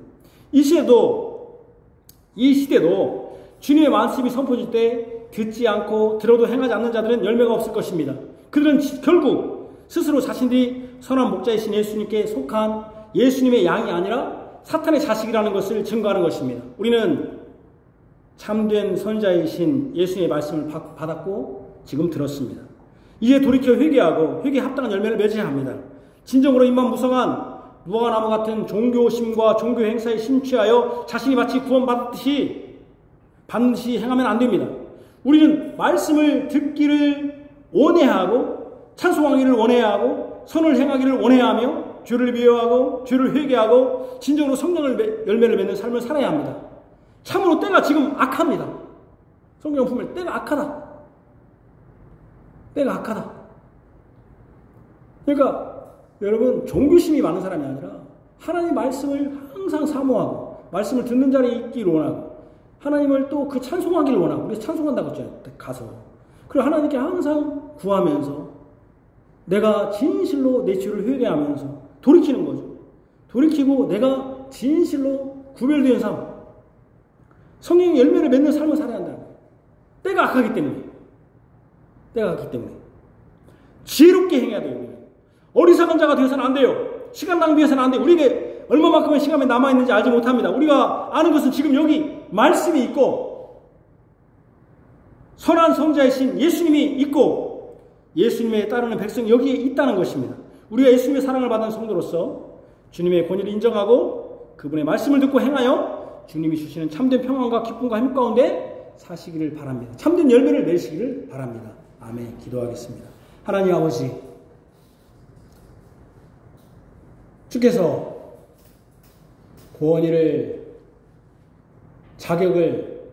이 시대도 주님의 말씀이 선포질 때 듣지 않고 들어도 행하지 않는 자들은 열매가 없을 것입니다. 그들은 결국 스스로 자신들이 선한 목자이신 예수님께 속한 예수님의 양이 아니라 사탄의 자식이라는 것을 증거하는 것입니다. 우리는 참된 선지자이신 예수님의 말씀을 받았고 지금 들었습니다. 이제 돌이켜 회개하고 회개에 합당한 열매를 맺어야 합니다. 진정으로 입만 무성한 무화과나무 같은 종교심과 종교 행사에 심취하여 자신이 마치 구원받듯이 반드시 행하면 안 됩니다. 우리는 말씀을 듣기를 원해야 하고 찬송하기를 원해야 하고 선을 행하기를 원해야 하며 죄를 미워하고 죄를 회개하고 진정으로 성령을 열매를 맺는 삶을 살아야 합니다. 참으로 때가 지금 악합니다. 성경 보면 때가 악하다. 때가 악하다. 그러니까 여러분 종교심이 많은 사람이 아니라 하나님의 말씀을 항상 사모하고 말씀을 듣는 자리에 있기를 원하고 하나님을 또 그 찬송하기를 원하고 그래서 찬송한다고 했잖아요. 가서. 그리고 하나님께 항상 구하면서 내가 진실로 내 죄를 회개하면서 돌이키는 거죠. 돌이키고 내가 진실로 구별된 삶 성령의 열매를 맺는 삶을 살아야 한다는 거예요. 때가 악하기 때문에. 때가 악하기 때문에. 지혜롭게 행해야 돼요. 우리는. 어리석은 자가 되어서는 안 돼요. 시간 낭비해서는 안 돼요. 우리에게 얼마만큼의 시간이 남아있는지 알지 못합니다. 우리가 아는 것은 지금 여기 말씀이 있고 선한 성자이신 예수님이 있고 예수님에 따르는 백성이 여기에 있다는 것입니다. 우리가 예수님의 사랑을 받은 성도로서 주님의 권위를 인정하고 그분의 말씀을 듣고 행하여 주님이 주시는 참된 평안과 기쁨과 행복 가운데 사시기를 바랍니다. 참된 열매를 내시기를 바랍니다. 아멘. 기도하겠습니다. 하나님 아버지, 주께서 권위를, 자격을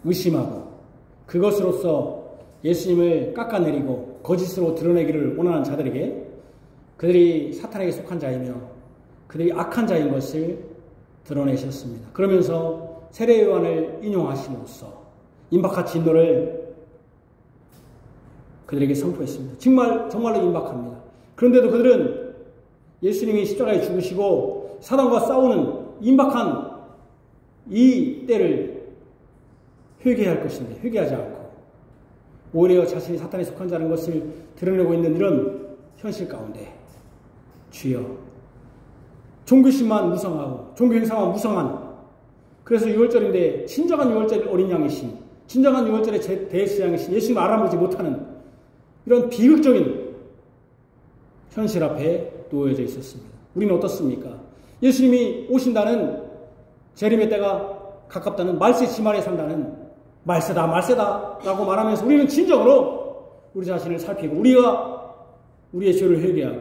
의심하고 그것으로서 예수님을 깎아내리고 거짓으로 드러내기를 원하는 자들에게 그들이 사탄에게 속한 자이며 그들이 악한 자인 것을 드러내셨습니다. 그러면서 세례 요한을 인용하심으로써 임박한 진노를 그들에게 선포했습니다. 정말로 임박합니다. 그런데도 그들은 예수님이 십자가에 죽으시고 사단과 싸우는 임박한 이 때를 회개할 것인데 회개하지 않고 오히려 자신이 사탄에 속한 자라는 것을 드러내고 있는 이런 현실 가운데 주여, 종교심만 무성하고 종교 행사만 무성한, 그래서 6월절인데 진정한 6월절 어린 양이신, 진정한 6월절의 대예수 양이신 예수님을 알아보지 못하는 이런 비극적인 현실 앞에 놓여져 있었습니다. 우리는 어떻습니까? 예수님이 오신다는, 재림의 때가 가깝다는, 말세 지말에 산다는, 말세다 라고 말하면서 우리는 진정으로 우리 자신을 살피고 우리가 우리의 죄를 회개하고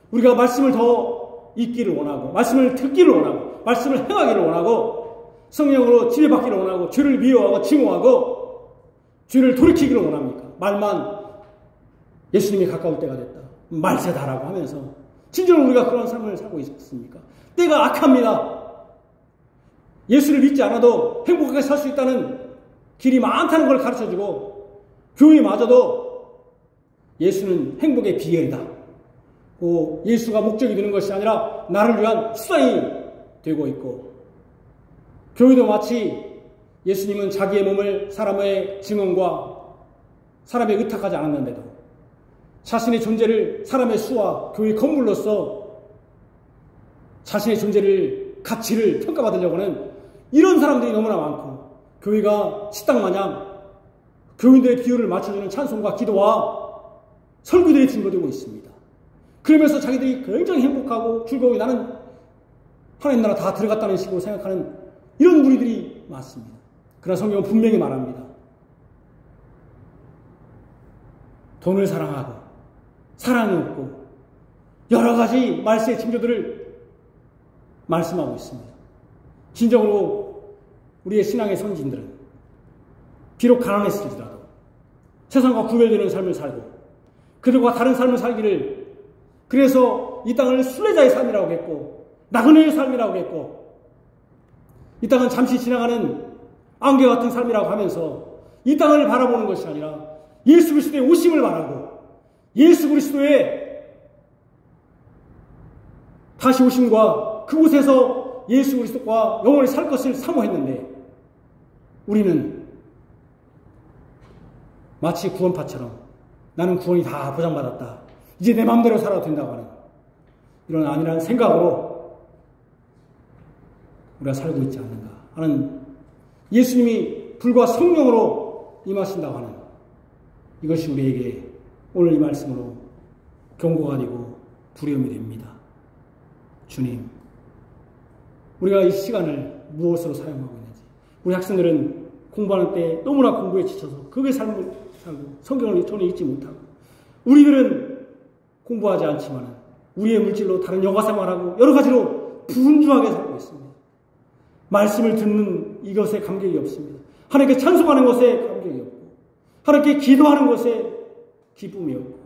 우리가 말씀을 더 읽기를 원하고 말씀을 듣기를 원하고 말씀을 행하기를 원하고 성령으로 지배받기를 원하고 죄를 미워하고 증오하고 죄를 돌이키기를 원합니까? 말만 예수님이 가까울 때가 됐다, 말세다라고 하면서 진정으로 우리가 그런 삶을 살고 있습니까? 때가 악합니다. 예수를 믿지 않아도 행복하게 살 수 있다는 길이 많다는 걸 가르쳐주고 교회마저도 예수는 행복의 비결이다, 예수가 목적이 되는 것이 아니라 나를 위한 수단이 되고 있고, 교회도 마치 예수님은 자기의 몸을 사람의 증언과 사람의 의탁하지 않았는데도 자신의 존재를 사람의 수와 교회 건물로서 자신의 존재를, 가치를 평가받으려고 하는 이런 사람들이 너무나 많고, 교회가 식당마냥 교인들의 비율을 맞춰주는 찬송과 기도와 설교들이 증거되고 있습니다. 그러면서 자기들이 굉장히 행복하고 즐거움이, 나는 하나님 나라 다 들어갔다는 식으로 생각하는 이런 무리들이 많습니다. 그러나 성경은 분명히 말합니다. 돈을 사랑하고 사랑이 없고 여러 가지 말세의 징조들을 말씀하고 있습니다. 진정으로 우리의 신앙의 선진들은 비록 가난했을지라도 세상과 구별되는 삶을 살고 그들과 다른 삶을 살기를, 그래서 이 땅을 순례자의 삶이라고 했고 나그네의 삶이라고 했고 이 땅은 잠시 지나가는 안개 같은 삶이라고 하면서 이 땅을 바라보는 것이 아니라 예수 그리스도의 오심을 바라고 예수 그리스도의 다시 오심과 그곳에서 예수 그리스도와 영원히 살 것을 사모했는데, 우리는 마치 구원파처럼 나는 구원이 다 보장받았다, 이제 내 마음대로 살아도 된다고 하는 이런 안일한 생각으로 우리가 살고 있지 않는가 하는, 예수님이 불과 성령으로 임하신다고 하는 이것이 우리에게 오늘 이 말씀으로 경고가 되고 두려움이 됩니다. 주님, 우리가 이 시간을 무엇으로 사용하고 있는지, 우리 학생들은 공부하는 때 너무나 공부에 지쳐서 그게 삶을 살고 성경을 전혀 읽지 못하고, 우리들은 공부하지 않지만 우리의 물질로 다른 여가 생활하고 여러 가지로 분주하게 살고 있습니다. 말씀을 듣는 이것에 감격이 없습니다. 하나님께 찬송하는 것에 감격이 없고 하나님께 기도하는 것에 기쁨이 없고,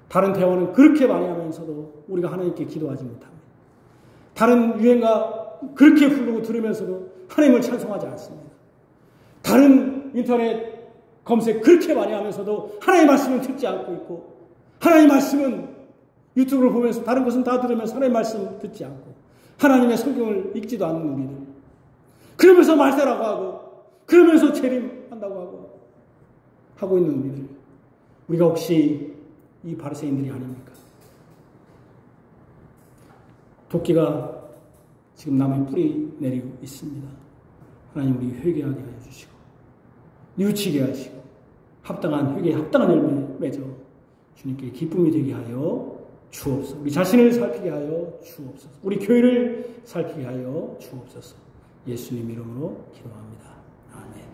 다른 대화는 그렇게 많이 하면서도 우리가 하나님께 기도하지 못합니다. 다른 유행가 그렇게 부르고 들으면서도 하나님을 찬송하지 않습니다. 다른 인터넷 검색 그렇게 많이 하면서도 하나님의 말씀은 듣지 않고 있고, 하나님의 말씀은 유튜브를 보면서 다른 것은 다 들으면서 하나님의 말씀을 듣지 않고 하나님의 성경을 읽지도 않는 우리들, 그러면서 말세라고 하고 그러면서 재림한다고 하고 있는 우리들, 우리가 혹시 이 바리새인들이 아닙니까? 도끼가 지금 나무에 뿌리 내리고 있습니다. 하나님, 우리 회개하게 하여 주시고 뉘우치게 하시고 합당한 회개에 합당한 열매 맺어 주님께 기쁨이 되게 하여 주옵소서. 우리 자신을 살피게 하여 주옵소서. 우리 교회를 살피게 하여 주옵소서. 예수님 이름으로 기도합니다. 아멘.